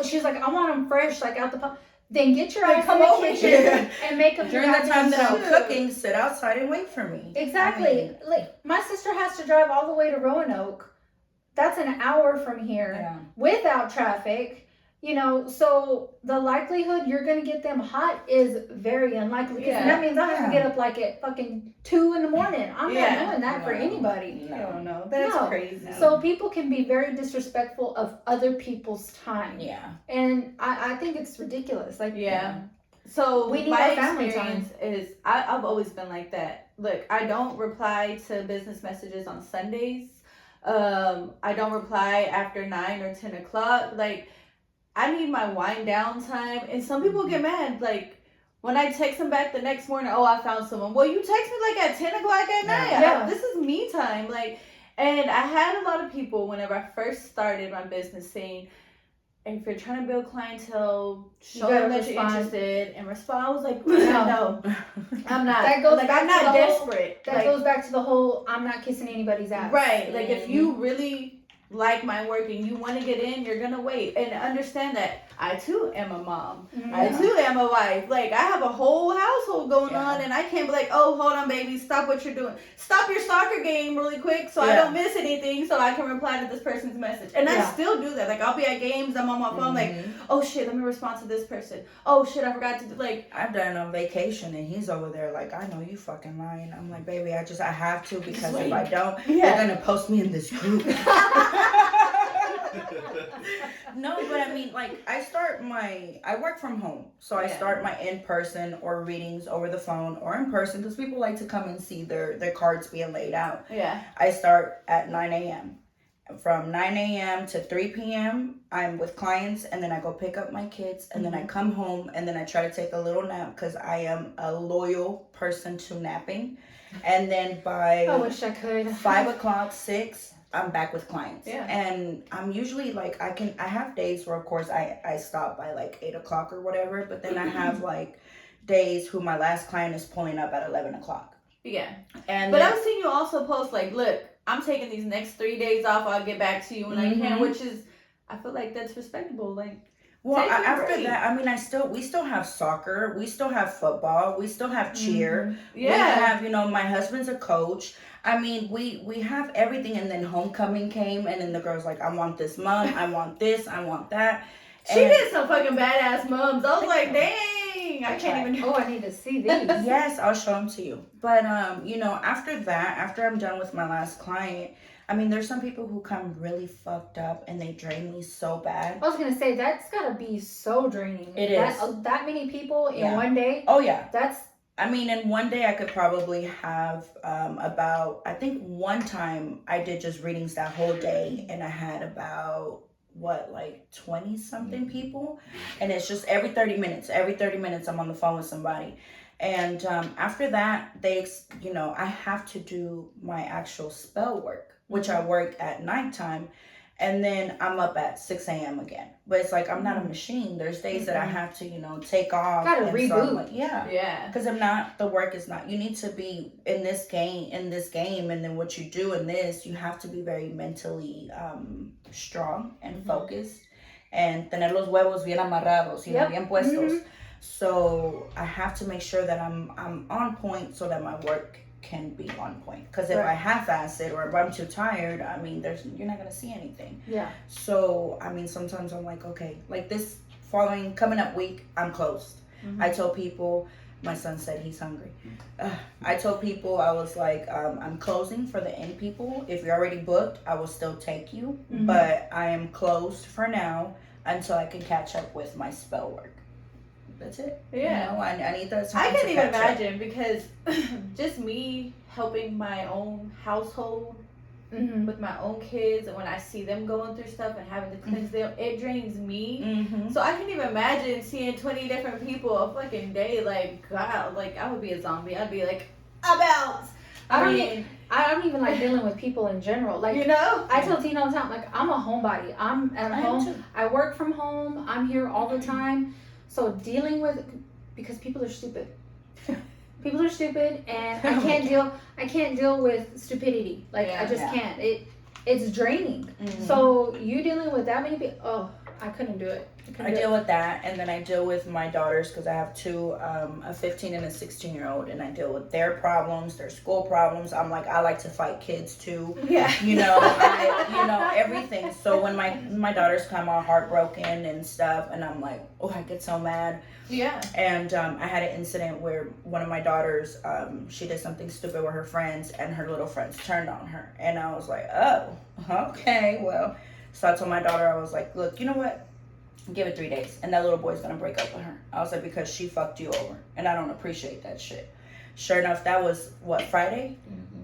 She was like, I want them fresh, like out the pot. Then get your Like, ass come in the over kitchen here. and make them During the time that I'm Shoot. cooking, sit outside and wait for me. Exactly. I mean, Like, my sister has to drive all the way to Roanoke. That's an hour from here yeah. without traffic. So the likelihood you're going to get them hot is very unlikely. Because that means I have to get up like at fucking 2 a.m. I'm not doing that for anybody. No, that's crazy. So people can be very disrespectful of other people's time. Yeah. And I think it's ridiculous. Like, So we need my our family experience is I've always been like that. Look, I don't reply to business messages on Sundays. I don't reply after 9 or 10 o'clock. Like, I need my wind down time. And some people get mad. Like, when I text them back the next morning, oh, I found someone. Well, you text me like at 10 o'clock at night. Yeah. This is me time. Like, and I had a lot of people whenever I first started my business saying, if you're trying to build clientele, show them that you're interested and respond. I was like, no, I'm not. That goes like, back I'm to not the whole- desperate. That goes back to the whole I'm not kissing anybody's ass. Right. Like, if you really like my work and you want to get in, you're gonna wait and understand that I too am a mom. Mhm. I too am a wife. Like I have a whole household going on, and I can't be like, oh, hold on, baby, stop what you're doing. Stop your soccer game really quick so I don't miss anything, so I can reply to this person's message. And I still do that. Like I'll be at games, I'm on my phone, like, oh shit, let me respond to this person. Oh shit, I forgot to do, like. I've done it on vacation, and he's over there like, I know you fucking lying. I'm like, baby, I have to, because if I don't, they're gonna post me in this group. No, but I mean, like, I work from home, so I start my in-person or readings over the phone or in person, because people like to come and see their cards being laid out. Yeah. I start at 9 a.m. From 9 a.m. to 3 p.m., I'm with clients, and then I go pick up my kids, and then I come home, and then I try to take a little nap, because I am a loyal person to napping. And then by I wish I could. 5 o'clock, 6, I'm back with clients. Yeah. And I'm usually like, I have days where, of course, I stop by like 8 o'clock or whatever, but then I have like days who my last client is pulling up at 11 o'clock. Yeah. And but I've seen you also post like, look, I'm taking these next 3 days off. I'll get back to you when I can, which is, I feel like that's respectable. Like, well, after that, I mean, we still have soccer, we still have football, we still have cheer. We have, my husband's a coach. I mean, we have everything, and then homecoming came, and then the girl's like, I want this, mom, I want this, I want that. She did some fucking badass mums. I was like, dang, I can't even. Oh, I need to see these. Yes, I'll show them to you. But after that, after I'm done with my last client, I mean, there's some people who come really fucked up and they drain me so bad. I was gonna say that's gotta be so draining. It is. That many people in one day. Oh yeah. I mean, in one day I could probably have about, I think one time I did just readings that whole day, and I had about 20 something people, and it's just every 30 minutes I'm on the phone with somebody. And after that, I have to do my actual spell work, which I work at nighttime, and then I'm up at 6 a.m. again. But it's like, I'm not a machine. There's days that I have to, take off. Gotta and reboot. So I'm like, yeah. Because if not, the work is not. You need to be in this game, and then what you do in this, you have to be very mentally strong and focused, and tener los huevos bien amarrados, bien puestos. So I have to make sure that I'm on point, so that my work can be on point. Because if I half-ass it, or if I'm too tired, I mean, you're not gonna see anything. Yeah. So I mean, sometimes I'm like, okay, like this coming up week, I'm closed. I told people, my son said he's hungry. I told people, I was like, I'm closing for the end people. If you're already booked, I will still take you, but I am closed for now until I can catch up with my spell work. That's it. Yeah. I need that time. I can't even imagine, because just me helping my own household with my own kids, and when I see them going through stuff and having to cleanse them, it drains me. So I can't even imagine seeing 20 different people a fucking day. Like, God, like I would be a zombie. I'd be like, I'm out. I don't even like dealing with people in general. Like, I tell Tina all the time, like, I'm a homebody. I'm at home. I work from home. I'm here all the time. So dealing with, because people are stupid. People are stupid, and I can't deal with stupidity. Like, I just can't. It's draining. So you dealing with that many people, I couldn't do it. I deal with that, and then I deal with my daughters, because I have two, a 15 and a 16-year-old, and I deal with their problems, their school problems. I'm like, I like to fight kids too. Yeah. Everything. So when my daughters come all heartbroken and stuff, and I'm like, I get so mad. Yeah. And I had an incident where one of my daughters, she did something stupid with her friends, and her little friends turned on her, and I was like, oh, okay, well. So I told my daughter, I was like, look, you know what? Give it 3 days, and that little boy's gonna break up with her. I was like, because she fucked you over, and I don't appreciate that shit. Sure enough, that was Friday?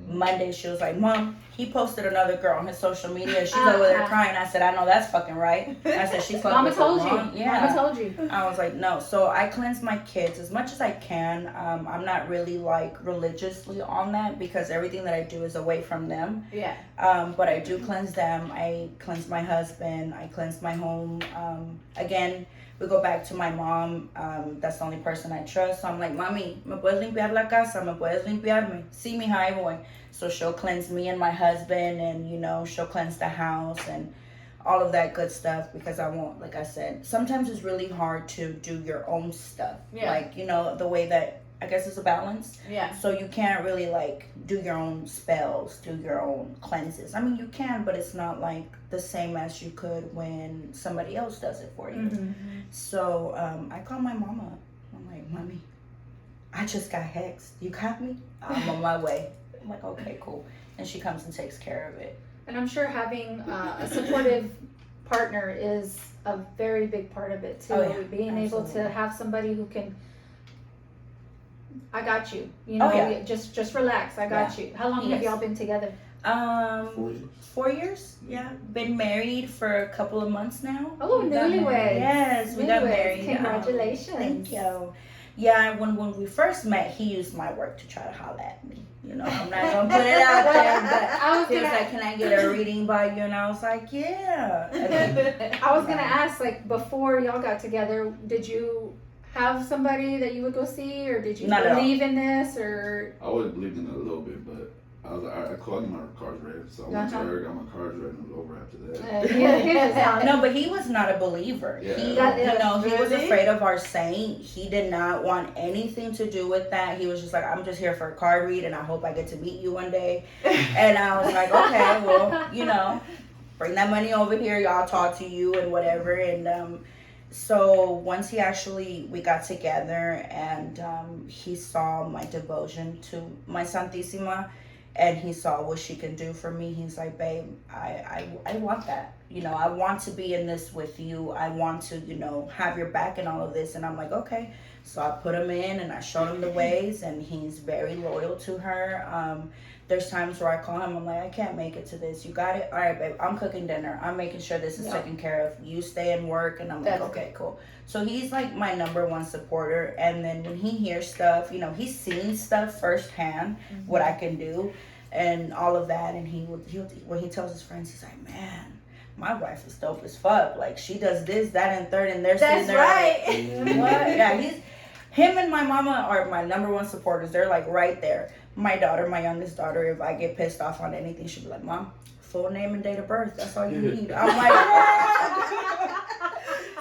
Monday, she was like, Mom, he posted another girl on his social media. She's over there crying. I said, I know that's fucking right. I said, she fucked Mama with told her you. mom. Yeah. Mama told you. I was like, no. So I cleanse my kids as much as I can. I'm not really like religiously on that, because everything that I do is away from them. Yeah. But I do cleanse them. I cleanse my husband. I cleanse my home. Again, We go back to my mom. That's the only person I trust. So I'm like, Mami, ¿me puedes limpiar la casa? ¿Me puedes limpiarme? See me how I voy. So she'll cleanse me and my husband, and, you know, she'll cleanse the house and all of that good stuff, because I won't, like I said, sometimes it's really hard to do your own stuff. Yeah. Like, you know, the way that, I guess it's a balance. Yeah. So you can't really, like, do your own spells, do your own cleanses. I mean, you can, but it's not, like, the same as you could when somebody else does it for you. Mm-hmm. So I call my mama up. I'm like, Mommy, I just got hexed. You got me? I'm on my way. I'm like, okay, cool. And she comes and takes care of it. And I'm sure having a supportive partner is a very big part of it too. Oh, yeah. Being able Absolutely. to have somebody who can, I got you. You know, Oh, yeah. just relax. I got you. How long have Yes. y'all been together? 4 years. 4 years. Yeah, been married for a couple of months now. Oh, We got newlyweds. married. Yes, we got Newlyweds. married. Congratulations. Thank you. Yeah, when we first met, he used my work to try to holler at me. You know, I'm not gonna put it out there, but I was he was gonna- like, "Can I get a reading by you?" And I was like, "Yeah." And then, I was gonna ask, like, before y'all got together, did you have somebody that you would go see, or did you Not at all. believe in this, or? I always believed in it a little bit, but I was like, all right, I called him my cards ready. So I went to Uh-huh. her, got my cards ready, and it was over after that. He just sounded- No, but he was not a believer. Yeah. He, That- you know, he was Really? afraid of our saint. He did not want anything to do with that. He was just like, I'm just here for a card read, and I hope I get to meet you one day. And I was like, okay, well, you know, bring that money over here. Y'all talk to you and whatever. And so once we got together, and he saw my devotion to my Santissima, and he saw what she can do for me. He's like, babe, I want that. You know, I want to be in this with you. I want to, you know, have your back in all of this. And I'm like, okay. So I put him in, and I showed him the ways, and he's very loyal to her. There's times where I call him, I'm like, I can't make it to this. You got it? All right, babe, I'm cooking dinner. I'm making sure this is Yeah. taken care of. You stay and work. And I'm like, That's okay, cool. So he's like my number one supporter. And then when he hears stuff, you know, he's seen stuff firsthand, what I can do and all of that. And when he tells his friends, he's like, man, my wife is dope as fuck. Like, she does this, that, and third, and they're That's sitting there right. like, what? Yeah, him and my mama are my number one supporters. They're like right there. My daughter, my youngest daughter, if I get pissed off on anything, she'll be like, Mom, full name and date of birth. That's all you need. I'm like,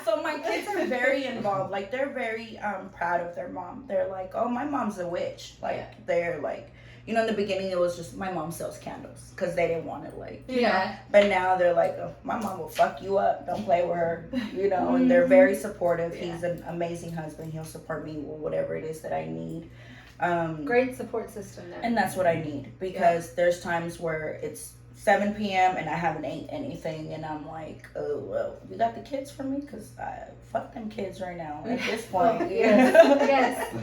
so my kids are very involved. Like, they're very proud of their mom. They're like, oh, my mom's a witch. Like, they're like, you know, in the beginning, it was just my mom sells candles because they didn't want it, like, you know. But now they're like, oh, my mom will fuck you up. Don't play with her, you know. And they're very supportive. Yeah. He's an amazing husband. He'll support me with whatever it is that I need. Great support system there. And that's what I need, because there's times where it's 7 p.m. and I haven't ate anything, and I'm like, oh, well, you got the kids for me? Because fuck them kids right now at this point. yes.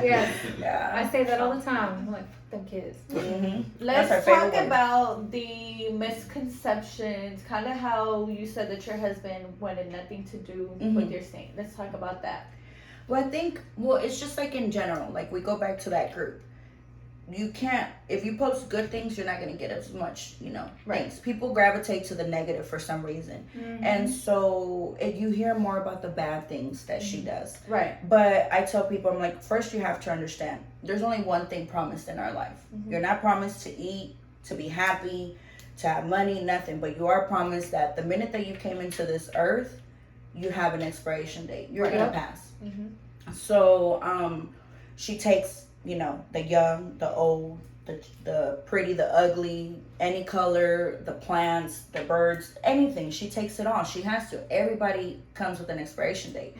Yeah. I say that all the time. I'm like, fuck them kids. Mm-hmm. Let's That's our talk favorite word. about the misconceptions, kind of how you said that your husband wanted nothing to do with your saint. Let's talk about that. Well, I think, it's just like in general, like we go back to that group. You can't, if you post good things, you're not going to get as much, you know, things. People gravitate to the negative for some reason. And so if you hear more about the bad things that she does. Right. But I tell people, I'm like, first you have to understand, there's only one thing promised in our life. You're not promised to eat, to be happy, to have money, nothing. But you are promised that the minute that you came into this earth, you have an expiration date. You're going to pass. So she takes, you know, the young, the old, the pretty, the ugly, any color, the plants, the birds, anything. She takes it all. She has to. Everybody comes with an expiration date.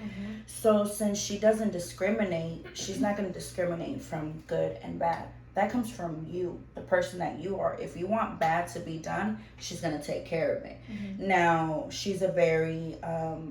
So since she doesn't discriminate, she's not going to discriminate from good and bad. That comes from you, the person that you are. If you want bad to be done, she's going to take care of it. Now, she's a very,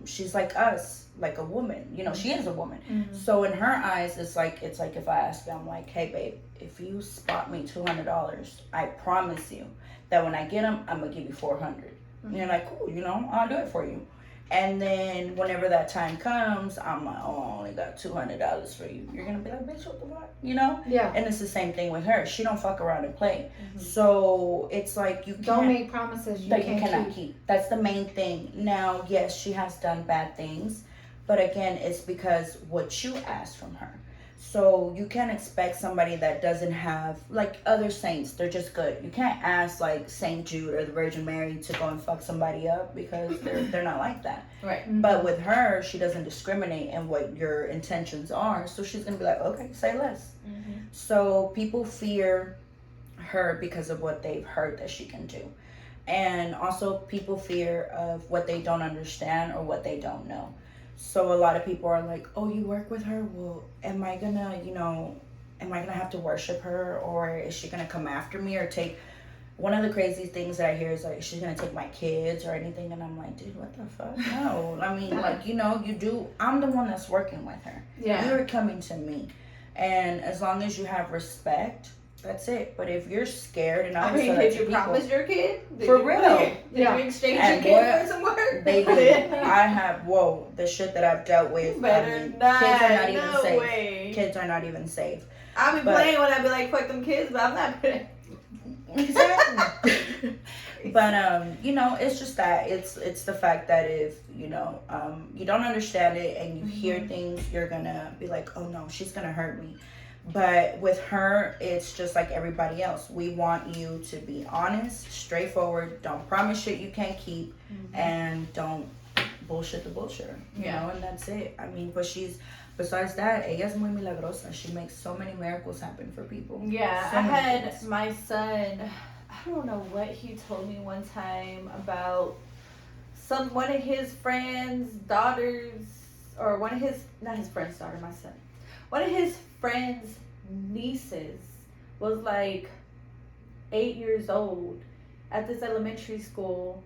she's like us, like a woman. You know, she is a woman. So in her eyes, it's like if I ask you, I'm like, hey, babe, if you spot me $200, I promise you that when I get them, I'm going to give you $400. And you're like, cool, you know, I'll do it for you. And then whenever that time comes, I'm like, oh, I only got $200 for you. You're going to be like, bitch, what the fuck? You know? Yeah. And it's the same thing with her. She don't fuck around and play. So it's like you Don't can't, make promises you that can't you cannot keep. keep. That's the main thing. Now, yes, she has done bad things, But again, it's because what you asked from her. So you can't expect somebody that doesn't have, like other saints, they're just good. You can't ask like Saint Jude or the Virgin Mary to go and fuck somebody up because they're not like that. Right. But with her, she doesn't discriminate in what your intentions are. So she's gonna be like, okay, say less. So people fear her because of what they've heard that she can do. And also people fear of what they don't understand or what they don't know. So a lot of people are like, oh, you work with her? Well, am I gonna have to worship her, or is she gonna come after me or take... One of the crazy things that I hear is like, she's gonna take my kids or anything, and I'm like, dude, what the fuck? No. I mean, like, you do. I'm the one that's working with her. Yeah. You're coming to me. And as long as you have respect, that's it. But if you're scared, and I mean, did you promise your kid? For real. Did you exchange And your kid for some work? They do. I have, the shit that I've dealt with. Better kids not. are not even No safe. way. Kids are not even safe. I'll be playing when I be like, fuck them kids, but I'm not playing. Exactly. But it's just that it's the fact that if you don't understand it and you hear things, you're gonna be like, oh no, she's gonna hurt me. But with her, it's just like everybody else. We want you to be honest, straightforward, don't promise shit you can't keep, and don't bullshit the bullshitter. You know, and that's it. I mean, but besides that, ella es muy milagrosa. She makes so many miracles happen for people. Yeah, So I many had things. my son, I don't know what he told me one time about one of his friends' daughters, or one of his, not his friend's daughter, my son. One of his friend's nieces was like 8 years old at this elementary school.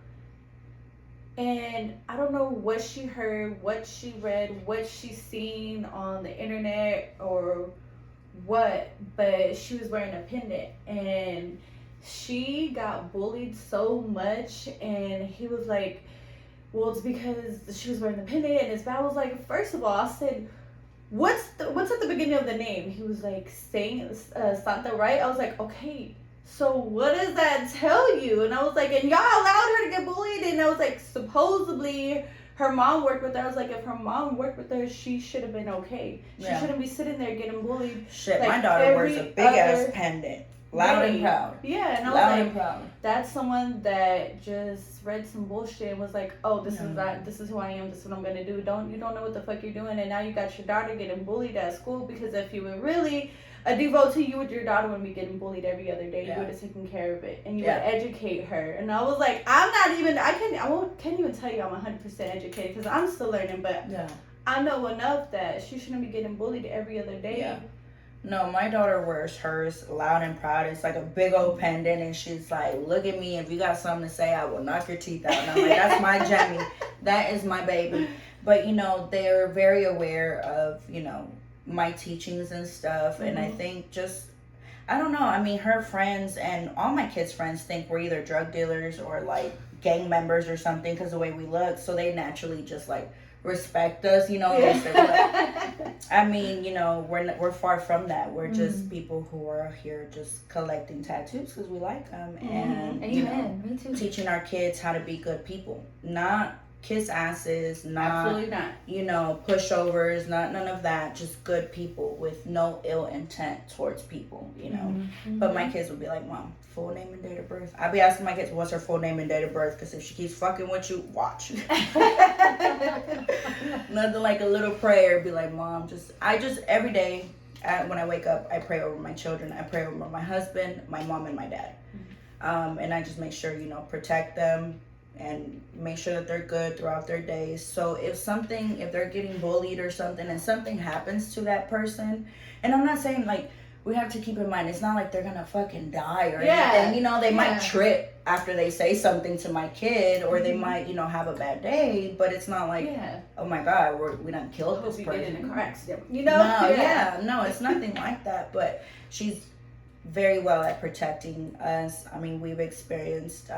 And I don't know what she heard, what she read, what she seen on the internet or what, but she was wearing a pendant and she got bullied so much. And he was like, well, it's because she was wearing the pendant. And his dad was like, first of all, I said, what's at the beginning of the name? He was like, Saint Santa, right? I was like, okay, so what does that tell you? And I was like, and y'all allowed her to get bullied? And I was like, supposedly her mom worked with her. I was like, if her mom worked with her, she should have been okay. She shouldn't be sitting there getting bullied. Shit, like my daughter wears a big ass pendant. Loud and proud. Yeah, and I was Loud like, and proud. that's someone that just read some bullshit and was like, oh, this is who I am, this is what I'm gonna do. You don't know what the fuck you're doing, and now you got your daughter getting bullied at school. Because if you were really a devotee, you would, your daughter wouldn't be getting bullied every other day. You would have taken care of it, and you would educate her. And I was like, can't even tell you I'm 100% educated because I'm still learning, but I know enough that she shouldn't be getting bullied every other day. Yeah. No, my daughter wears hers loud and proud. It's like a big old pendant, and she's like, look at me. If you got something to say, I will knock your teeth out. And I'm like, that's my Jemmy. That is my baby. But, they're very aware of, my teachings and stuff. And I think I don't know. I mean, her friends and all my kids' friends think we're either drug dealers or, like, gang members or something because the way we look. So they naturally just, like, respect us, I mean, we're far from that. We're just people who are here just collecting tattoos because we like them and Me too. teaching our kids how to be good people, not kiss asses, not absolutely not, pushovers, not none of that. Just good people with no ill intent towards people, But my kids would be like, Mom, full name and date of birth. I'd be asking my kids, what's her full name and date of birth? Because if she keeps fucking with you, watch. Nothing like a little prayer. Be like, Mom, I just every day when I wake up, I pray over my children. I pray over my husband, my mom, and my dad. And I just make sure, protect them and make sure that they're good throughout their days. So if they're getting bullied or something and something happens to that person, and I'm not saying like, we have to keep in mind, it's not like they're gonna fucking die or anything. They might trip after they say something to my kid, or they might, have a bad day. But it's not like, oh my God, we done killed this person. Get in a car accident, No, it's nothing like that. But she's very well at protecting us. I mean, we've experienced.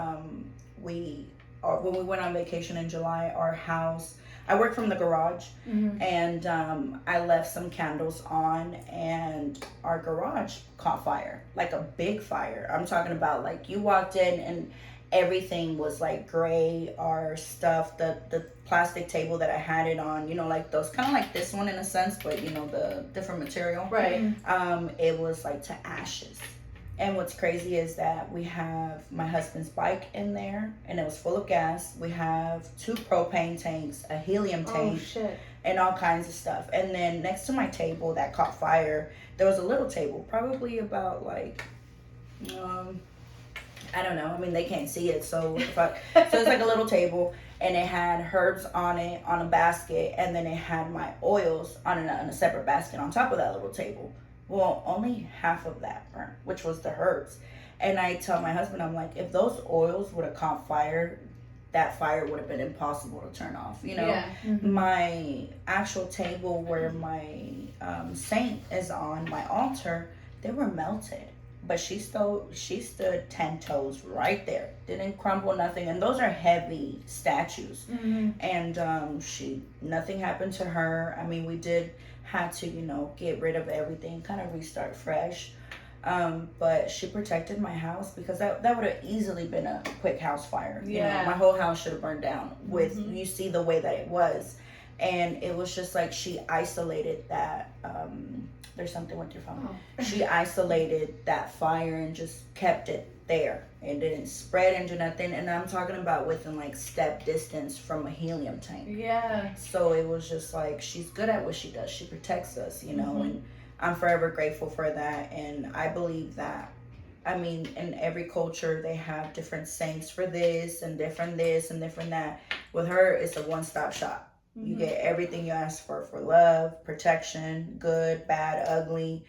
When we went on vacation in July, our house. I work from the garage, and I left some candles on, and our garage caught fire, like a big fire. I'm talking about like you walked in and everything was like gray or stuff. The plastic table that I had it on, you know, like those kind of like this one in a sense, but you know, the different material. Right. It was like to ashes. And what's crazy is that we have my husband's bike in there, and it was full of gas. We have 2 propane tanks, a helium tank, Oh shit. and all kinds of stuff. And then next to my table that caught fire, there was a little table, probably about like, I don't know. I mean, they can't see it, so what the fuck? So it's like a little table, and it had herbs on it on a basket, and then it had my oils on a separate basket on top of that little table. Well, only half of that burnt, which was the herbs. And I tell my husband, I'm like, if those oils would have caught fire, that fire would have been impossible to turn off, you know? Yeah. My actual table where my saint is on, my altar, they were melted. But she stood 10 toes right there. Didn't crumble, nothing. And those are heavy statues. And nothing happened to her. I mean, we did had to, you know, get rid of everything, kind of restart fresh. But she protected my house, because that would have easily been a quick house fire. You know, my whole house should have burned down with, you see the way that it was. And it was just like she isolated that, there's something with your phone. Oh. She isolated that fire and just kept it there. It didn't spread into nothing. And I'm talking about within like step distance from a helium tank. Yeah. So it was just like, she's good at what she does. She protects us, you know, and I'm forever grateful for that. And I believe that, I mean, in every culture, they have different saints for this and different that. With her, it's a one-stop shop. You get everything you ask for love, protection, good, bad, ugly,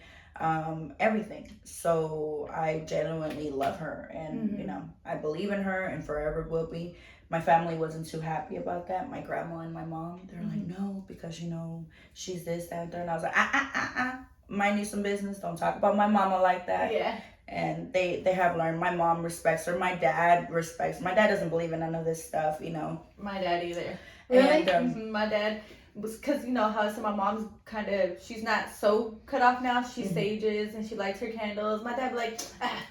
everything. So I genuinely love her, and you know, I believe in her and forever will be. My family wasn't too happy about that. My grandma and my mom, they're like, no, because you know, she's this, that, and that. And I was like, mind you some business. Don't talk about my mama like that. Yeah. And they have learned. My mom respects her. My dad respects. My dad doesn't believe in none of this stuff, you know. My dad either. Really? And, my dad was, because you know how I said my mom's kind of, she's not so cut off now. She sages and she lights her candles. My dad be like,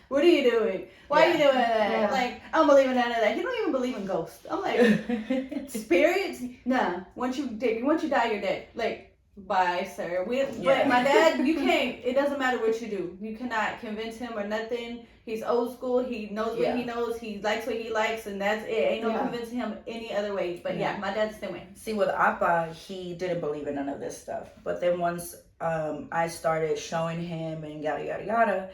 what are you doing? Why are you doing that? Yeah. Like, I don't believe in none of that. He don't even believe in ghosts. I'm like, spirits? Nah. Once you die, you're dead. Like, bye, sir. But my dad, you can't. It doesn't matter what you do. You cannot convince him or nothing. He's old school. He knows what he knows. He likes what he likes, and that's it. Ain't no convincing him any other way. But yeah, my dad's the same way. See, with Appa, he didn't believe in none of this stuff. But then once I started showing him and yada yada yada,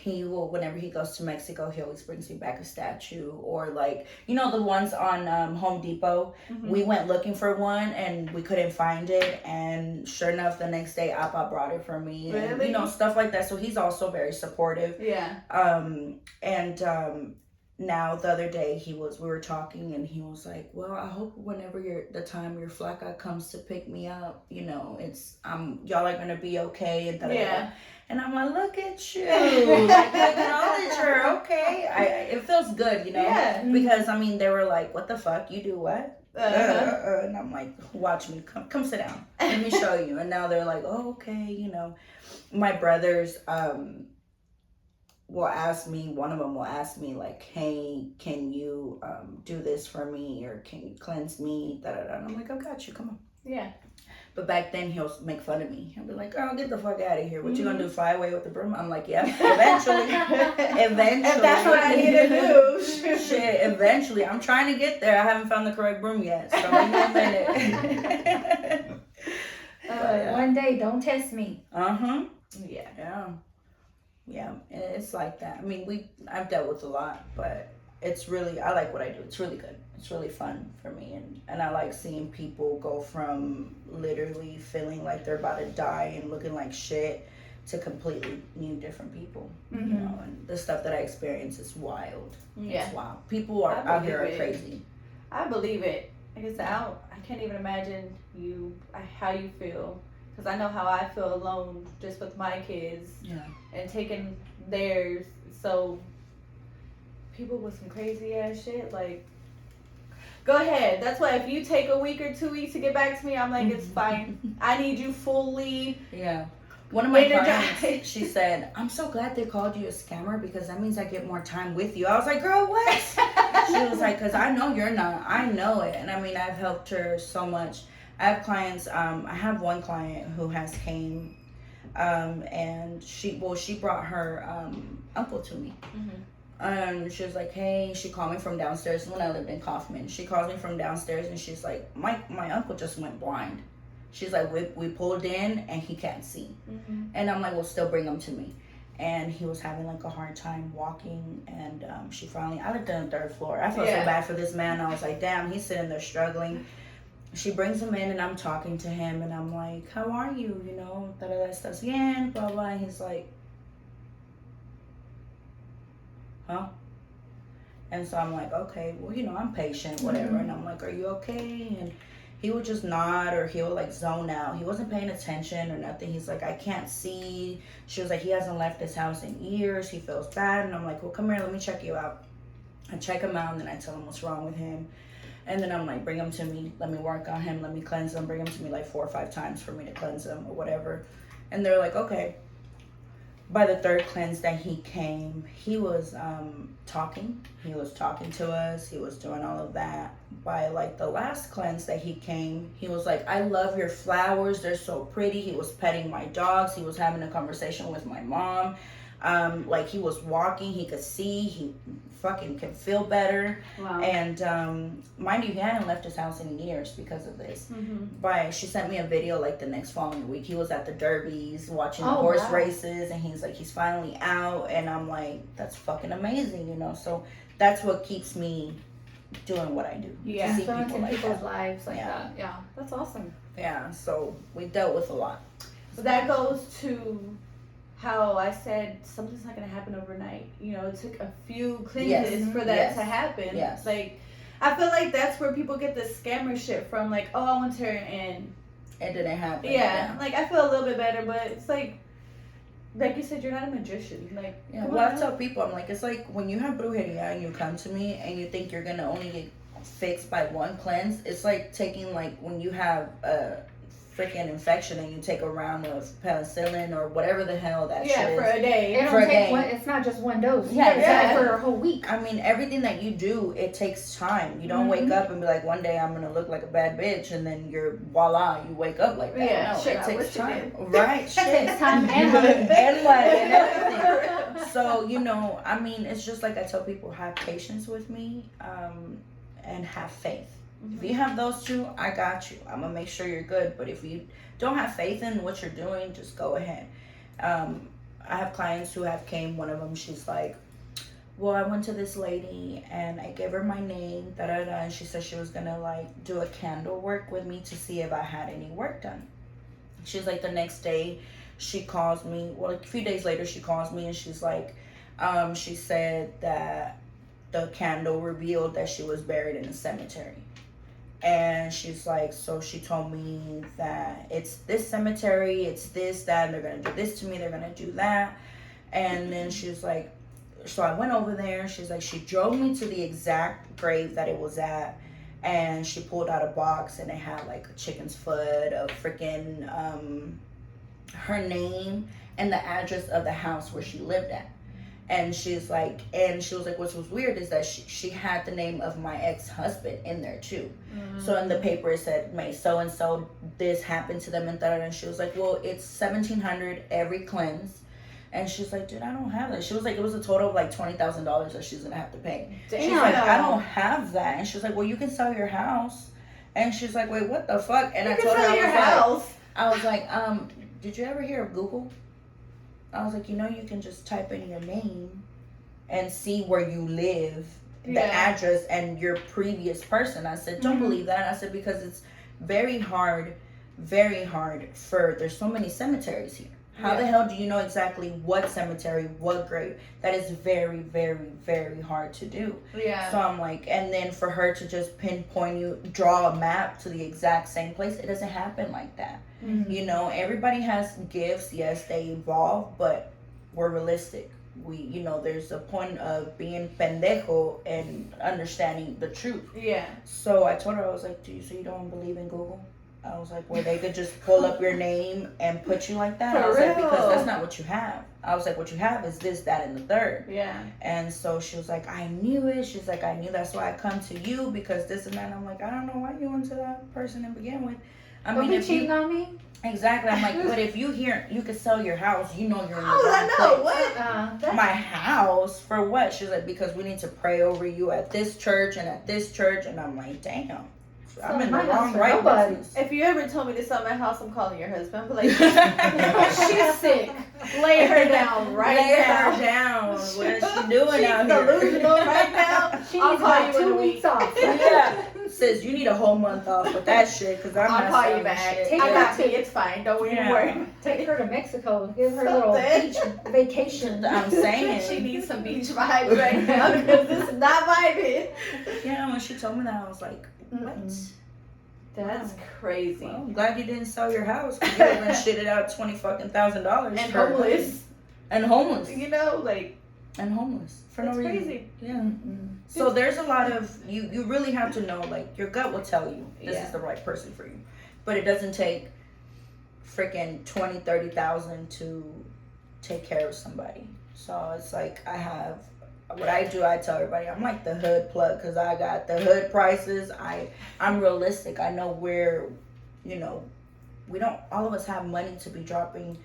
he will, whenever he goes to Mexico, he always brings me back a statue, or like, you know, the ones on Home Depot. We went looking for one and we couldn't find it, and sure enough, the next day Appa brought it for me. Really? And, you know, stuff like that. So he's also very supportive. Yeah. Now the other day we were talking, and he was like, well, I hope whenever the time your flaca comes to pick me up, you know, it's y'all are gonna be okay, and yeah. And I'm like, look at you, like, acknowledge her, okay. It feels good, you know. Yeah. Because I mean, they were like, what the fuck, you do what? And I'm like, watch me, come sit down, let me show you. And now they're like, oh, okay, you know. My brothers will ask me, one of them will ask me like, hey, can you do this for me, or can you cleanse me, and I'm like, I got you, come on. Yeah. But back then he'll make fun of me. He'll be like, girl, get the fuck out of here. What you gonna do, fly away with the broom? I'm like, yeah, eventually. If that's what I need to do. Shit, eventually. I'm trying to get there. I haven't found the correct broom yet, so in a minute. One day, don't test me. Yeah, it's like that. I mean, I've dealt with a lot, but it's really, I like what I do. It's really good. It's really fun for me, and I like seeing people go from literally feeling like they're about to die and looking like shit to completely new, different people. You know, and the stuff that I experience is wild. Yeah. It's wild. People out here are crazy. I believe it. Like I said, I can't even imagine how you feel, because I know how I feel alone just with my kids and taking theirs. So people with some crazy ass shit, like, go ahead. That's why if you take a week or 2 weeks to get back to me, I'm like, it's fine. I need you fully One of my Energized. clients, she said, I'm so glad they called you a scammer because that means I get more time with you. I was like, girl, what? She was like, because I know you're not. I know it. And I mean, I've helped her so much. I have clients, I have one client who has came, and she brought her uncle to me. She was like, hey, she called me from downstairs when I lived in Kaufman. She calls me from downstairs and she's like, my uncle just went blind. She's like, we pulled in and he can't see. And I'm like, well, still bring him to me. And he was having like a hard time walking, and she finally, I lived on the 3rd floor. I felt so bad for this man. I was like, damn, he's sitting there struggling. She brings him in and I'm talking to him and I'm like, how are you? You know, estás bien, blah, blah. And he's like, huh? And so I'm like, okay, well, you know, I'm patient, whatever. And I'm like, are you okay? And he would just nod, or he would like zone out. He wasn't paying attention or nothing. He's like, I can't see. She was like, he hasn't left his house in years. He feels bad. And I'm like, well, come here, let me check you out. I check him out and then I tell him what's wrong with him. And then I'm like, bring him to me. Let me work on him. Let me cleanse him. Bring him to me like 4 or 5 times for me to cleanse him or whatever. And they're like, okay. By the 3rd cleanse that he came, he was talking. He was talking to us. He was doing all of that. By like the last cleanse that he came, he was like, I love your flowers. They're so pretty. He was petting my dogs. He was having a conversation with my mom. Like he was walking. He could see. He fucking could feel better. Wow. And mind you, he hadn't left his house in years because of this. She sent me a video like the next following week. He was at the derbies watching the horse races, and he's like, he's finally out. And I'm like, that's fucking amazing, you know. So that's what keeps me doing what I do. Yeah, to see influencing like people's that. lives like that. Yeah, that's awesome. Yeah, so we dealt with a lot. So that goes to how I said something's not gonna happen overnight. You know, it took a few cleanses for that to happen. Yes. Like, I feel like that's where people get the scammer shit from. Like, oh, I went to her and it didn't happen. Yeah, like I feel a little bit better, but it's like you said, you're not a magician. Like, yeah. Well, I tell people, I'm like, it's like when you have brujeria and you come to me and you think you're gonna only get fixed by one cleanse. It's like taking like when you have a freaking infection and you take a round of penicillin or whatever the hell that shit is. For a day. It don't take one, it's not just one dose. You gotta take it for a whole week. I mean, everything that you do, it takes time. You don't wake up and be like, one day I'm gonna look like a bad bitch, and then you're voila, you wake up like that. Yeah, no, shit, it takes time. It Right, shit. takes time and money. And money and everything. So, you know, I mean, it's just like I tell people, have patience with me, and have faith. If you have those two, I got you. I'm gonna make sure you're good. But if you don't have faith in what you're doing, just go ahead. I have clients who have came. One of them, she's like, well, I went to this lady and I gave her my name, and she said she was gonna like do a candle work with me to see if I had any work done. She's like, the next day she calls me, well, a few days later she calls me and she's like, she said that the candle revealed that she was buried in a cemetery. And she's like, so she told me that it's this cemetery, it's this, that, and they're going to do this to me, they're going to do that. And then she's like, so I went over there. She's like, she drove me to the exact grave that it was at. And she pulled out a box and it had like a chicken's foot, a freaking, her name and the address of the house where she lived at. And she was like, what was weird is that she had the name of my ex-husband in there too. So in the paper it said, may so-and-so, this happened to them, and she was like, well, it's $1,700 every cleanse. And she's like, dude, I don't have that. She was like, it was a total of like $20,000 that she's gonna have to pay. Damn. She's like, I don't have that. And she's like, well, you can sell your house. And she's like, wait, what the fuck? And I told her, I was like, did you ever hear of Google? I was like, you know, you can just type in your name and see where you live, the address, and your previous person. I said, don't believe that. I said, because it's very hard for, there's so many cemeteries here. How the hell do you know exactly what cemetery, what grave? That is very, very, very hard to do. Yeah. So I'm like, and then for her to just pinpoint you, draw a map to the exact same place, it doesn't happen like that. You know, everybody has gifts. Yes, they evolve, but we're realistic. We, you know, there's a point of being pendejo and understanding the truth. Yeah. So I told her, I was like, so you don't believe in Google? I was like, where they could just pull up your name and put you like that. I For was like, real? because that's not what you have. I was like, what you have is this, that, and the third. Yeah. And so she was like, I knew it. She's like, I knew that's why I come to you because this and that. And I'm like, I don't know why you went to that person to begin with. I Don't mean, be if cheating you on me. exactly, I'm like, but if you hear you could sell your house, you know you're in the How would I wrong know? place. What? That's My house for what? She's like, because we need to pray over you at this church and at this church. And I'm like, damn, I'm in the my house wrong for right nobody. business. If you ever told me to sell my house, I'm calling your husband. But like, she's sick. Lay her down right Lay now. her down. What is she doing She's out here? delusional right now. She I'll needs call about you in 2 a week. weeks off. Yeah, sis, you need a whole month off with that shit because I'm I'll not call you selling back. shit. Take I her got to- me. It's fine. Don't even Yeah. worry. Take her to Mexico. Give her a little Something. beach vacation. I'm saying. She needs some beach vibes right now because this is not vibing. Yeah, when she told me that, I was like, what? Mm-mm. That's crazy. Well, I'm glad you didn't sell your house because you would have been shitted out $20,000 And for- homeless. And homeless. You know, like, And homeless. For that's no reason. crazy. Yeah. Mm-mm. So there's a lot of you really have to know, like, your gut will tell you this Yeah. is the right person for you. But it doesn't take freaking 20,000-30,000 to take care of somebody. So it's like what I do, I tell everybody I'm like the hood plug because I got the hood prices. I'm realistic. I know where, we don't all of us have money to be dropping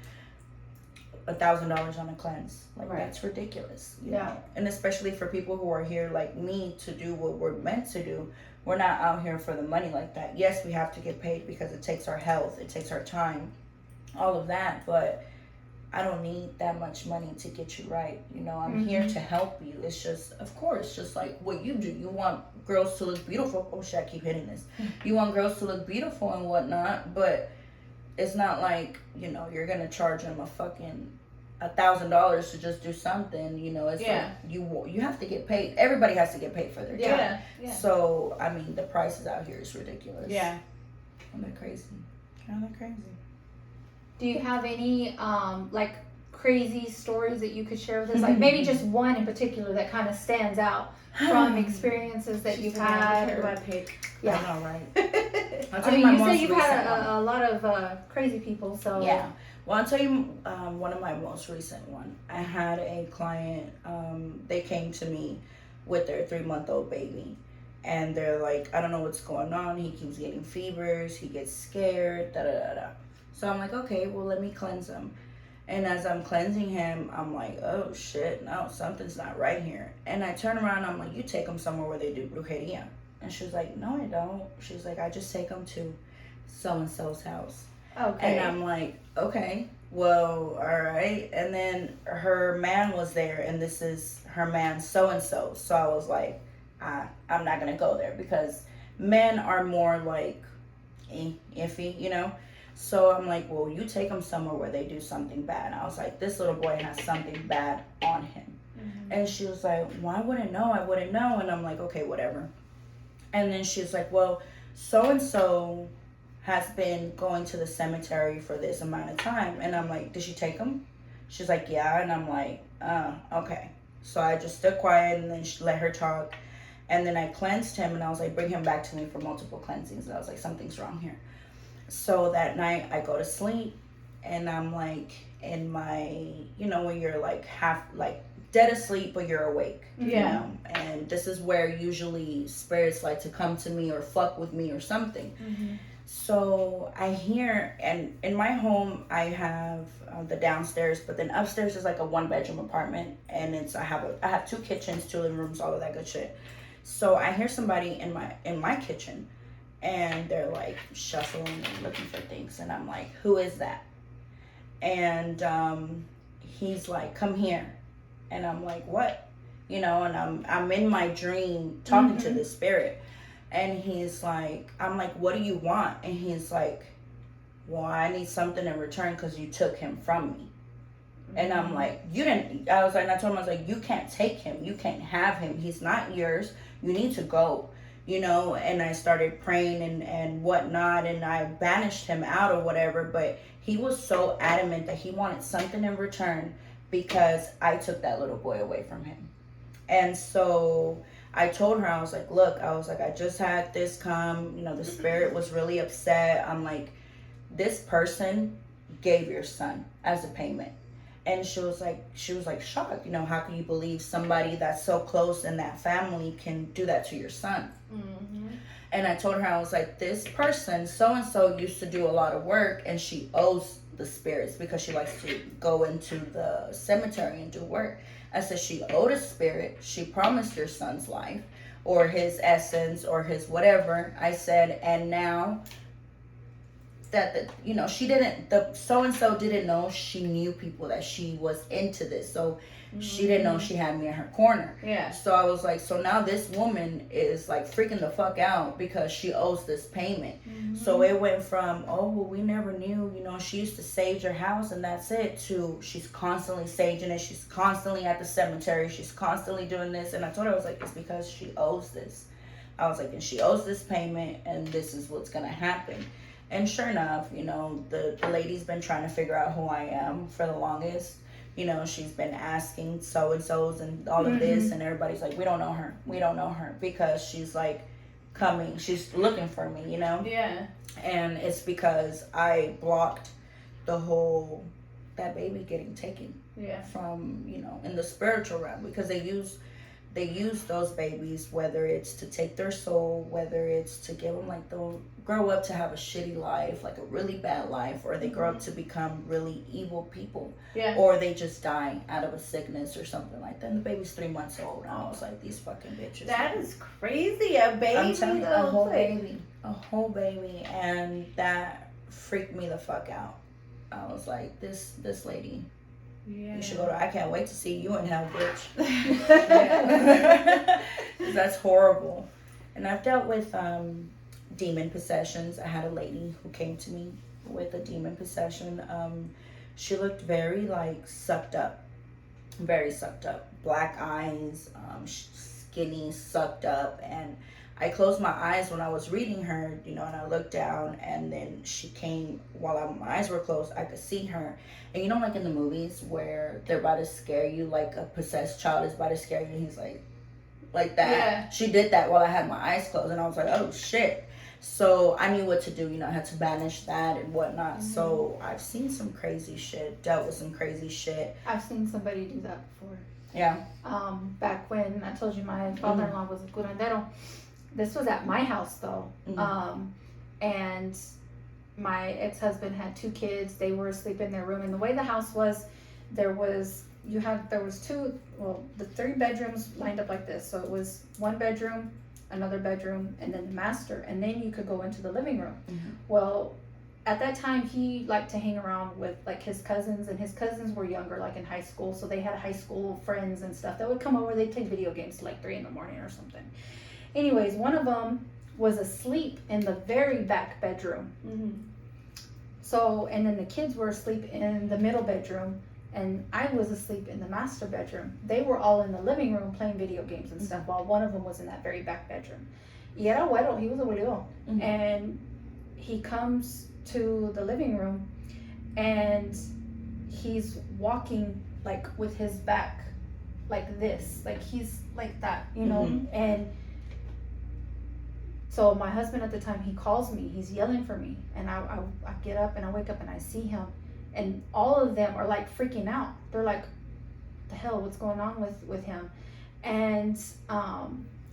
$1,000 on a cleanse. Like, Right. that's ridiculous. You Yeah. know? And especially for people who are here like me to do what we're meant to do. We're not out here for the money like that. Yes, we have to get paid because it takes our health, it takes our time, all of that. But I don't need that much money to get you right. I'm here to help you. It's just, of course, just like what you do. You want girls to look beautiful. Oh shit, I keep hitting this. You want girls to look beautiful and whatnot, but it's not like, you're gonna charge them a fucking $1,000 to just do something. It's Yeah. like you have to get paid. Everybody has to get paid for their time. Yeah. Yeah. So I mean, the prices out here is ridiculous. Yeah. And they're crazy. Kind of crazy. Do you have any like crazy stories that you could share with us? Like maybe just one in particular that kind of stands out from experiences that you've had. Or, Or, pick. yeah. I know, right? I'll I tell mean, my you said most you've recent had one. a lot of crazy people, so Yeah. Well, I'll tell you one of my most recent one. I had a client, they came to me with their 3-month-old baby. And they're like, I don't know what's going on. He keeps getting fevers. He gets scared, da-da-da-da. So I'm like, okay, well, let me cleanse him. And as I'm cleansing him, I'm like, oh, shit, no, something's not right here. And I turn around, I'm like, you take him somewhere where they do brujeria. And she was like, no, I don't. She's like, I just take him to so-and-so's house. Okay. And I'm like, okay, well, all right. And then her man was there, and this is her man so-and-so. So I was like, I'm not going to go there because men are more like iffy, So I'm like, well, you take him somewhere where they do something bad. I was like, this little boy has something bad on him. And she was like, well, I wouldn't know. And I'm like, okay, whatever. And then she was like, well, so-and-so has been going to the cemetery for this amount of time. And I'm like, did she take him? She's like, yeah. And I'm like, okay. So I just stood quiet and then she let her talk. And then I cleansed him and I was like, bring him back to me for multiple cleansings. And I was like, something's wrong here. So that night I go to sleep and I'm like in my, when you're like half, like dead asleep, but you're awake. Yeah. And this is where usually spirits like to come to me or fuck with me or something. So I hear, and in my home I have the downstairs, but then upstairs is like a 1-bedroom apartment, and I have 2 kitchens, 2 living rooms, all of that good shit. So I hear somebody in my kitchen, and they're like shuffling and looking for things, and I'm like, who is that? And he's like, come here, and I'm like, what? And I'm in my dream talking to this spirit. And he's like, I'm like, what do you want? And he's like, well, I need something in return because you took him from me. And I'm like, I told him, I was like, you can't take him. You can't have him. He's not yours. You need to go, And I started praying and whatnot. And I banished him out or whatever. But he was so adamant that he wanted something in return because I took that little boy away from him. And so I told her, I was like, look, I was like, I just had this come, you know, the spirit was really upset. I'm like, this person gave your son as a payment. And she was like shocked, you know, how can you believe somebody that's so close in that family can do that to your son? Mm-hmm. And I told her, I was like, this person, so and so, used to do a lot of work, and she owes the spirits because she likes to go into the cemetery and do work. I said, she owed a spirit. She promised your son's life or his essence or his whatever. I said, and now that you know, she didn't, the so and so didn't know she knew people that she was into this, so she didn't know she had me in her corner. Yeah. So I was like, so now this woman is like freaking the fuck out because she owes this payment. So it went from, oh well, we never knew, you know, she used to sage her house and that's it, to she's constantly saging it, she's constantly at the cemetery, she's constantly doing this. And I told her, I was like, it's because she owes this. I was like, and she owes this payment, and this is what's gonna happen. And sure enough, you know, the lady's been trying to figure out who I am for the longest. You know, she's been asking so-and-sos and all of this, and everybody's like, we don't know her. We don't know her, because she's like coming, she's looking for me, you know? Yeah. And it's because I blocked the whole, that baby getting taken Yeah. from, you know, in the spiritual realm, because they use those babies, whether it's to take their soul, whether it's to give them, like, they'll grow up to have a shitty life, like a really bad life, or they grow up to become really evil people, Yeah. or they just die out of a sickness or something like that. And the baby's 3 months old, and I was like, these fucking bitches. That is crazy. A baby. I'm telling you, a though, whole like- baby, and that freaked me the fuck out. I was like, this lady. Yeah. You should go to, I can't wait to see you in hell, bitch. Yeah. That's horrible. And I've dealt with demon possessions. I had a lady who came to me with a demon possession. She looked very like sucked up. Very sucked up. Black eyes, skinny, sucked up. And I closed my eyes when I was reading her, you know, and I looked down, and then she came while my eyes were closed. I could see her. And you know, like in the movies where they're about to scare you, like a possessed child is about to scare you, and he's like that. Yeah. She did that while I had my eyes closed, and I was like, oh shit. So I knew what to do, you know, I had to banish that and whatnot. So I've seen some crazy shit, dealt with some crazy shit. I've seen somebody do that before. Yeah. Back when I told you my father-in-law was a curandero. This was at my house though. And my ex-husband had 2 kids. They were asleep in their room, and the way the house was, there was 3 bedrooms lined up like this. So it was 1 bedroom, another bedroom, and then the master, and then you could go into the living room. Well, at that time he liked to hang around with like his cousins, and his cousins were younger, like in high school, so they had high school friends and stuff that would come over. They'd play video games till like 3 a.m. or something. Anyways, one of them was asleep in the very back bedroom. So, and then the kids were asleep in the middle bedroom, and I was asleep in the master bedroom. They were all in the living room playing video games and stuff, while one of them was in that very back bedroom. Y era güero, he was a güero. And he comes to the living room, and he's walking like with his back like this, like he's like that, you know. And so my husband at the time, he calls me, he's yelling for me, and I get up and I wake up and I see him, and all of them are like freaking out. They're like, the hell, what's going on with him? And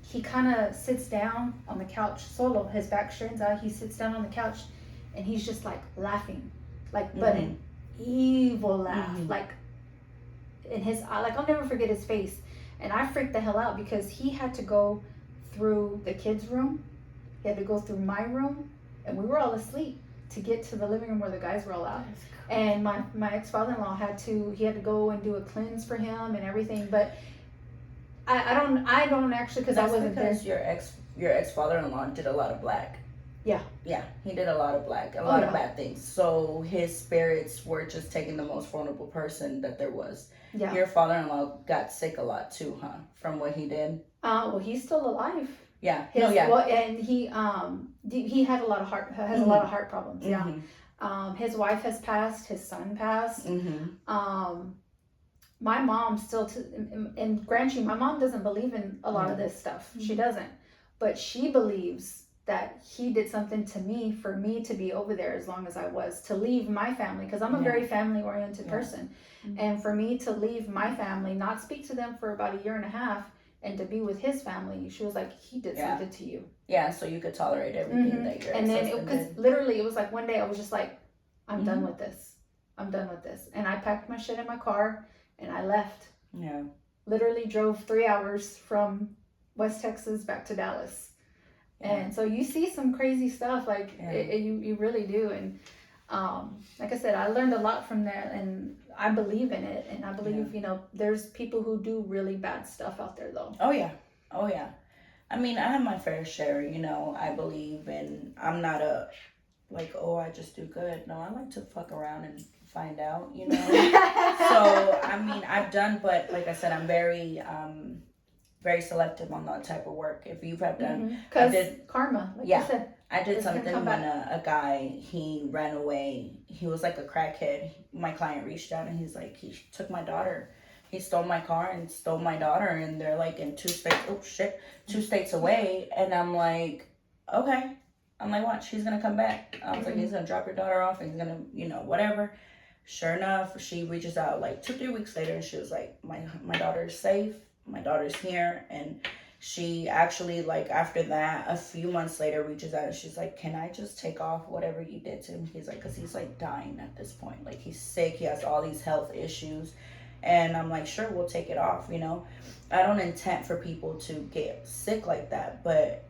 he kind of sits down on the couch solo, his back straightens out, he sits down on the couch, and he's just like laughing, like but an evil laugh, like in his eye, like I'll never forget his face. And I freaked the hell out because he had to go through the kids' room, he had to go through my room, and we were all asleep to get to the living room where the guys were all out. And my ex-father-in-law had to go and do a cleanse for him and everything. But I don't actually, because I wasn't there. Your ex-father-in-law did a lot of black. Yeah, he did a lot of black, a lot of bad things. So his spirits were just taking the most vulnerable person that there was. Yeah. Your father-in-law got sick a lot too, huh? From what he did. Well, he's still alive. Yeah. Well, and he had a lot of heart problems. Yeah. His wife has passed. His son passed. my mom still, and grant you, my mom doesn't believe in a lot of this stuff. She doesn't. But she believes that he did something to me for me to be over there as long as I was, to leave my family, because I'm a very family-oriented person. And for me to leave my family, not speak to them for about a year and a half, and to be with his family, she was like, he did something to you. Yeah, so you could tolerate everything that you're And then, because literally, it was like one day I was just like, I'm done with this. I'm done with this. And I packed my shit in my car and I left. Yeah. Literally drove 3 hours from West Texas back to Dallas. Yeah. And so you see some crazy stuff, like you really do. And like I said, I learned a lot from that, and I believe in it. And I believe, you know, there's people who do really bad stuff out there, though. Oh yeah. I mean, I have my fair share, you know. I believe in, I'm not a, like, oh, I just do good. No, I like to fuck around and find out, you know. So, I mean, I've done, but like I said, I'm very selective on that type of work. If you've had done, because karma, like you said. I did something when a guy, he ran away. He was like a crackhead. My client reached out and he's like, he took my daughter. He stole my car and stole my daughter, and they're like in 2 states. 2 states away. And I'm like, okay. I'm like, watch, he's gonna come back. I was like, he's gonna drop your daughter off and he's gonna, you know, whatever. Sure enough, she reaches out like 2-3 weeks later and she was like, my daughter's safe. My daughter's here. And she actually, like, after that, a few months later, reaches out and she's like, can I just take off whatever you did to him? He's like, because he's like dying at this point. Like, he's sick. He has all these health issues. And I'm like, sure, we'll take it off, you know. I don't intend for people to get sick like that, but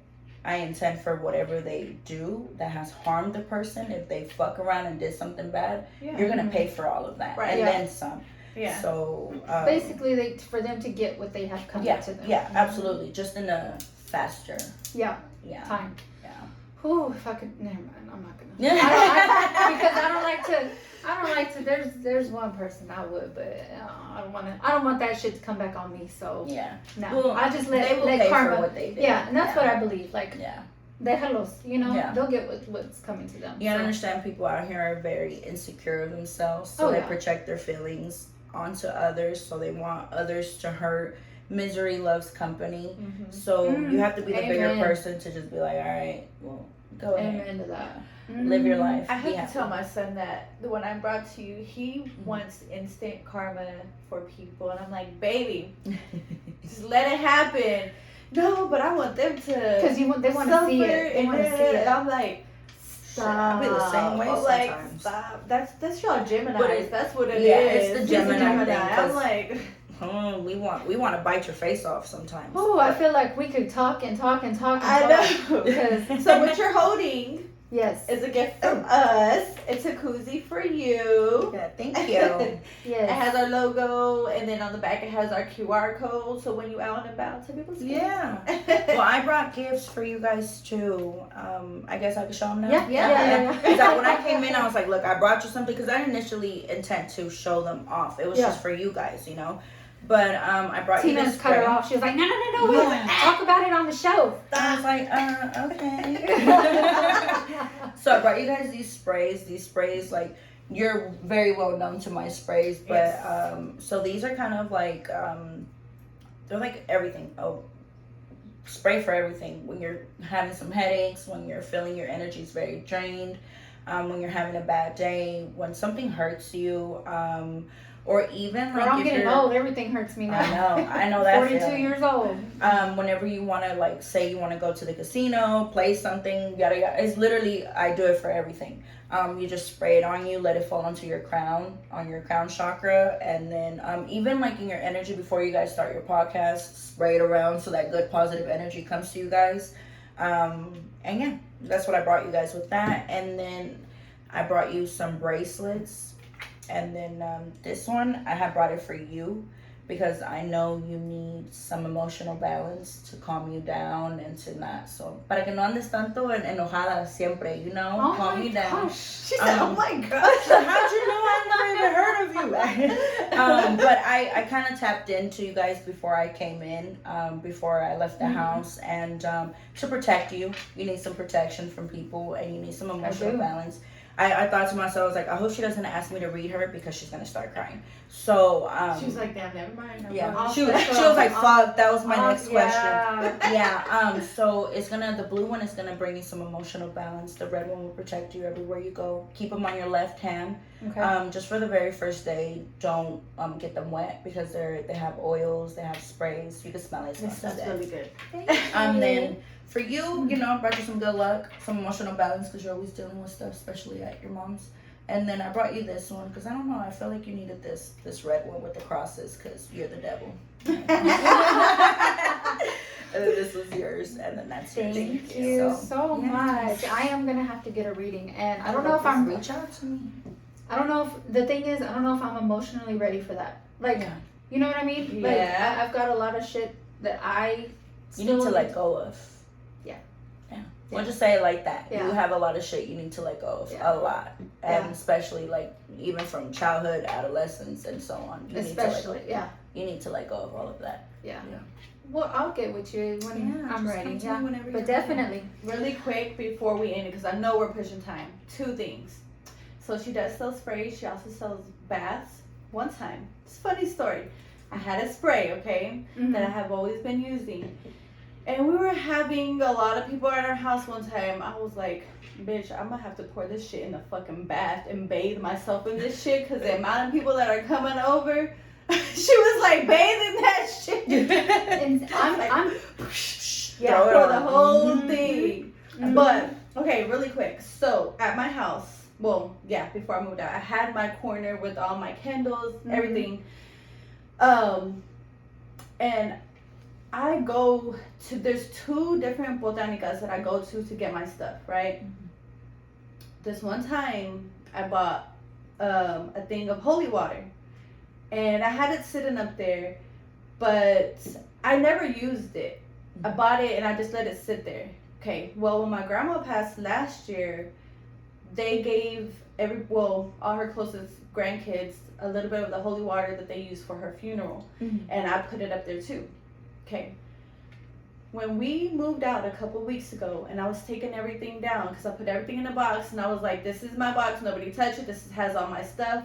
I intend for whatever they do that has harmed the person. If they fuck around and did something bad, you're going to pay for all of that. Right. And then some. Yeah. So basically, for them to get what they have coming to them. Yeah, absolutely. Just in a faster. Yeah. Time. Yeah. Whew, if I could, never mind. I'm not gonna. Yeah. Because I don't like to. There's one person I would, but I don't want that shit to come back on me. So no, well, I just let karma. For what they did. Yeah, and that's what I believe. Like déjalos, you know, they'll get what's coming to them. You understand? People out here are very insecure of themselves, so they project their feelings onto others, so they want others to hurt. Misery loves company. So you have to be the bigger person to just be like, all right, well, go ahead. Amen to that. Live your life. I have to tell my son that when I'm brought to you, he wants instant karma for people, and I'm like, baby, just let it happen. No, but I want them to, because they want to see it. They want to see it. And I'm like, stop. I be the same way sometimes. Stop. That's y'all Geminis. That's what it is. It's the Gemini thing. I'm like, we want to bite your face off sometimes. Oh, I feel like we could talk and talk and talk. I know. So what you're holding, is a gift from us. It's a koozie for you. Yeah, thank you. Yes. It has our logo, and then on the back it has our QR code. So when you out and about, so people see. Yeah. Well, I brought gifts for you guys too. I guess I could show them now. Yeah. Because when I came in, I was like, look, I brought you something, because I initially intend to show them off. It was just for you guys, you know. But I brought you this cut her off. She was like, no. Talk about it on the show. I was like, okay. So I brought you guys these sprays. These sprays, like, you're very well known to my sprays, but so these are kind of like they're like everything. Oh, spray for everything. When you're having some headaches, when you're feeling your energy is very drained, when you're having a bad day, when something hurts you, or even like I'm getting old. Everything hurts me now. I know that. 42 years old. Whenever you want to, like, say you want to go to the casino, play something, yada yada. It's literally, I do it for everything. You just spray it on you, let it fall onto your crown, on your crown chakra, and then even like in your energy before you guys start your podcast, spray it around so that good positive energy comes to you guys. And yeah, that's what I brought you guys with that. And then I brought you some bracelets. And then this one, I have brought it for you because I know you need some emotional balance to calm you down and to not, so, para que no andes tanto enojada siempre, you know, calm you down. She said, oh my gosh. How'd you know I never even heard of you? But I kind of tapped into you guys before I came in, before I left the house, and to protect you. You need some protection from people, and you need some emotional balance. I thought to myself, I was like, I hope she doesn't ask me to read her because she's gonna start crying. So She was like, damn, never mind. yeah, she was like, fuck, that was my next question. Yeah. So it's the blue one is gonna bring you some emotional balance. The red one will protect you everywhere you go. Keep them on your left hand. Okay. Just for the very first day, don't get them wet because they have oils, they have sprays. You can smell it. This stuff's really good. Then for you, you know, I brought you some good luck, some emotional balance because you're always dealing with stuff, especially at your mom's. And then I brought you this one because I don't know, I feel like you needed this red one with the crosses because you're the devil. And then this was yours, and then that's yours. Thank you so much. I am gonna have to get a reading, and I don't know if I'm. Reach out to me. I don't know if the thing is, I don't know if I'm emotionally ready for that. Like, you know what I mean? Like, Yeah. I've got a lot of shit that You need to let go of. Yeah. We'll just say it like that. Yeah. You have a lot of shit you need to let go of. Yeah. A lot. And Yeah. especially like even from childhood, adolescence, and so on. You Especially, you need to let go of all of that. Yeah. Yeah. Well, I'll get with you when I'm ready. Yeah. Whenever But definitely. Really quick before we end it, because I know we're pushing time. 2 things. So she does sell sprays. She also sells baths. One time, it's a funny story. I had a spray, okay, that I have always been using. And we were having a lot of people at our house one time. I was like, bitch, I'm gonna have to pour this shit in the fucking bath and bathe myself in this shit because the amount of people that are coming over, she was like, bathe in that shit. And I'm Yeah, for the whole thing. But, okay, really quick. So, at my house, well, yeah, before I moved out, I had my corner with all my candles, everything. And I go to, there's 2 different botanicas that I go to get my stuff, right? This one time, I bought a thing of holy water. And I had it sitting up there, but I never used it. I bought it and I just let it sit there. Okay, well, when my grandma passed last year, they gave all her closest grandkids a little bit of the holy water that they used for her funeral. And I put it up there too. Okay. When we moved out a couple weeks ago and I was taking everything down because I put everything in a box and I was like, this is my box, nobody touch it, this has all my stuff,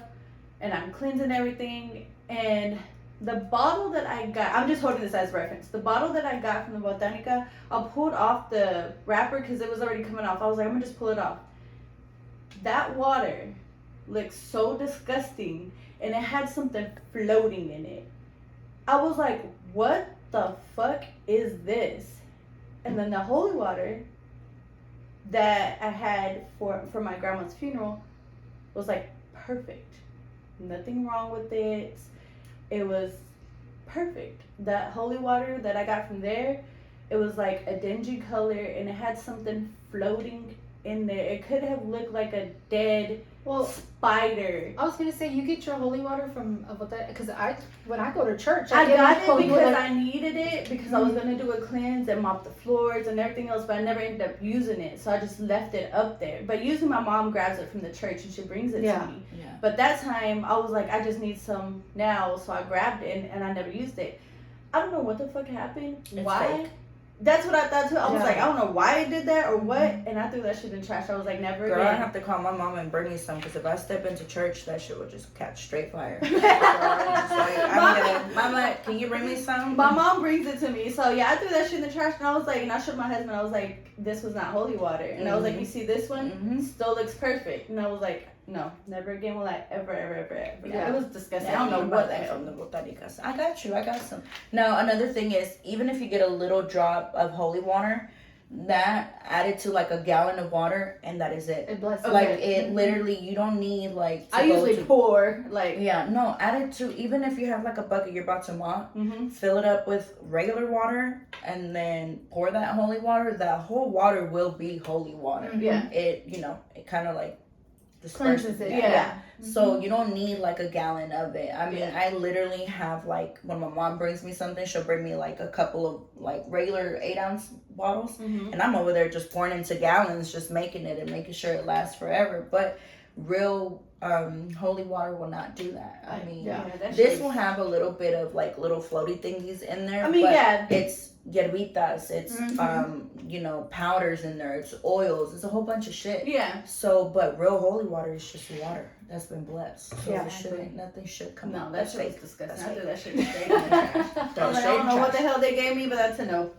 and I'm cleansing everything. And the bottle that I got, I'm just holding this as reference, the bottle that I got from the Botanica, I pulled off the wrapper because it was already coming off. I was like, I'm gonna just pull it off. That water looked so disgusting and it had something floating in it. I was like, what the fuck is this? And then the holy water that I had for my grandma's funeral was like perfect. Nothing wrong with it. It was perfect. That holy water that I got from there, it was like a dingy color and it had something floating in there. It could have looked like a dead spider. I was gonna say, you get your holy water from because when I go to church, I get got my it holy because water. I needed it because I was gonna do a cleanse and mop the floors and everything else, but I never ended up using it, so I just left it up there. But usually my mom grabs it from the church and she brings it to me. Yeah. But that time I was like, I just need some now, so I grabbed it and I never used it. I don't know what the fuck happened. It's Why? fake. That's what I thought too. I was Yeah. like, I don't know why I did that or what, and I threw that shit in the trash. I was like, never Girl, I again. have to call my mom and bring me some because if I step into church, that shit will just catch straight fire. So Mama, can you bring me some? My mom brings it to me, so yeah, I threw that shit in the trash, and I was like, and I showed my husband, I was like, this was not holy water, and I was like, you see this one, still looks perfect, and I was like, no, never again will I ever. Yeah. It was disgusting. Yeah, I don't know what the that hell. from the botanicas. I got you. I got some. Now another thing is, even if you get a little drop of holy water, that added to like a gallon of water, and that is it. It blesses Like it. it literally, you don't need like. To I go usually to, pour like. Yeah, no. Add it to even if you have like a bucket you're about to mop, fill it up with regular water, and then pour that holy water. That whole water will be holy water. Yeah. It it kind of like Cleanses it. Yeah. So you don't need like a gallon of it. I mean, I literally have like when my mom brings me something, she'll bring me like a couple of like regular 8-ounce bottles, and I'm over there just pouring into gallons, just making it and making sure it lasts forever. But real holy water will not do that. I mean, that this shit- will have a little bit of like little floaty thingies in there. I mean, but yeah. it's hierbitas, it's powders in there, it's oils, it's a whole bunch of shit. Yeah. So, but real holy water is just water that's been blessed. So Yeah, nothing should come No, out. that That's shit was fake. disgusting. That's I threw fake. that shit straight in the trash. Throw I it was like, I straight in don't know what the trash. hell they gave me, but that's a no.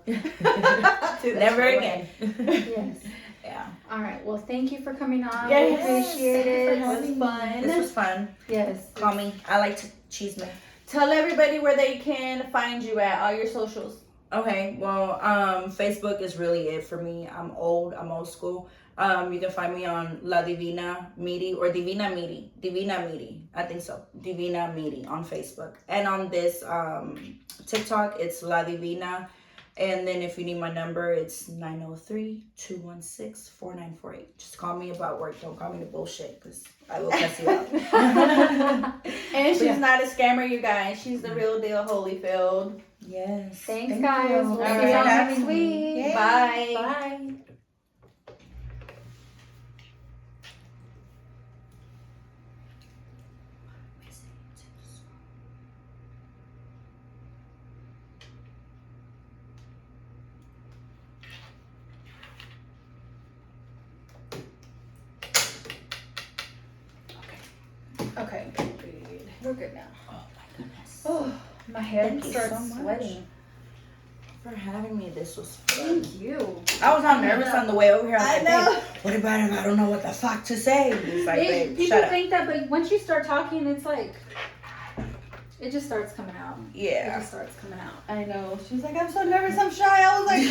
Never again. Yes. Yeah. All right. Well, thank you for coming on. Yes. We appreciate it. It was fun. This was fun. Yes. Call me. I like to cheese me. Tell everybody where they can find you at, all your socials. Okay, well, Facebook is really it for me. I'm old school. You can find me on La Divina Miri or Divina Miri. Divina Miri. I think so. Divina Miri on Facebook. And on this TikTok, it's La Divina. And then if you need my number, it's 903-216-4948. Just call me about work. Don't call me the bullshit, because I will cuss you out. And she's not a scammer, you guys. She's the real deal, Holyfield. Yes. Thanks, Thank guys. you. We'll All see right. y'all Having next me. week. Yay. Bye. Bye. Okay. We're good now. Oh my goodness. Oh, my head Thank you starts so much. sweating. For having me, this was fun. Thank you. I was all nervous on the way over here. I I'm like, know. babe, what about him? I don't know what the fuck to say. It's like, babe, People shut up. think that, but once you start talking, it's like it just starts coming out. It Yeah. just starts coming out. I know. She's like, I'm so nervous, I'm shy. I was like,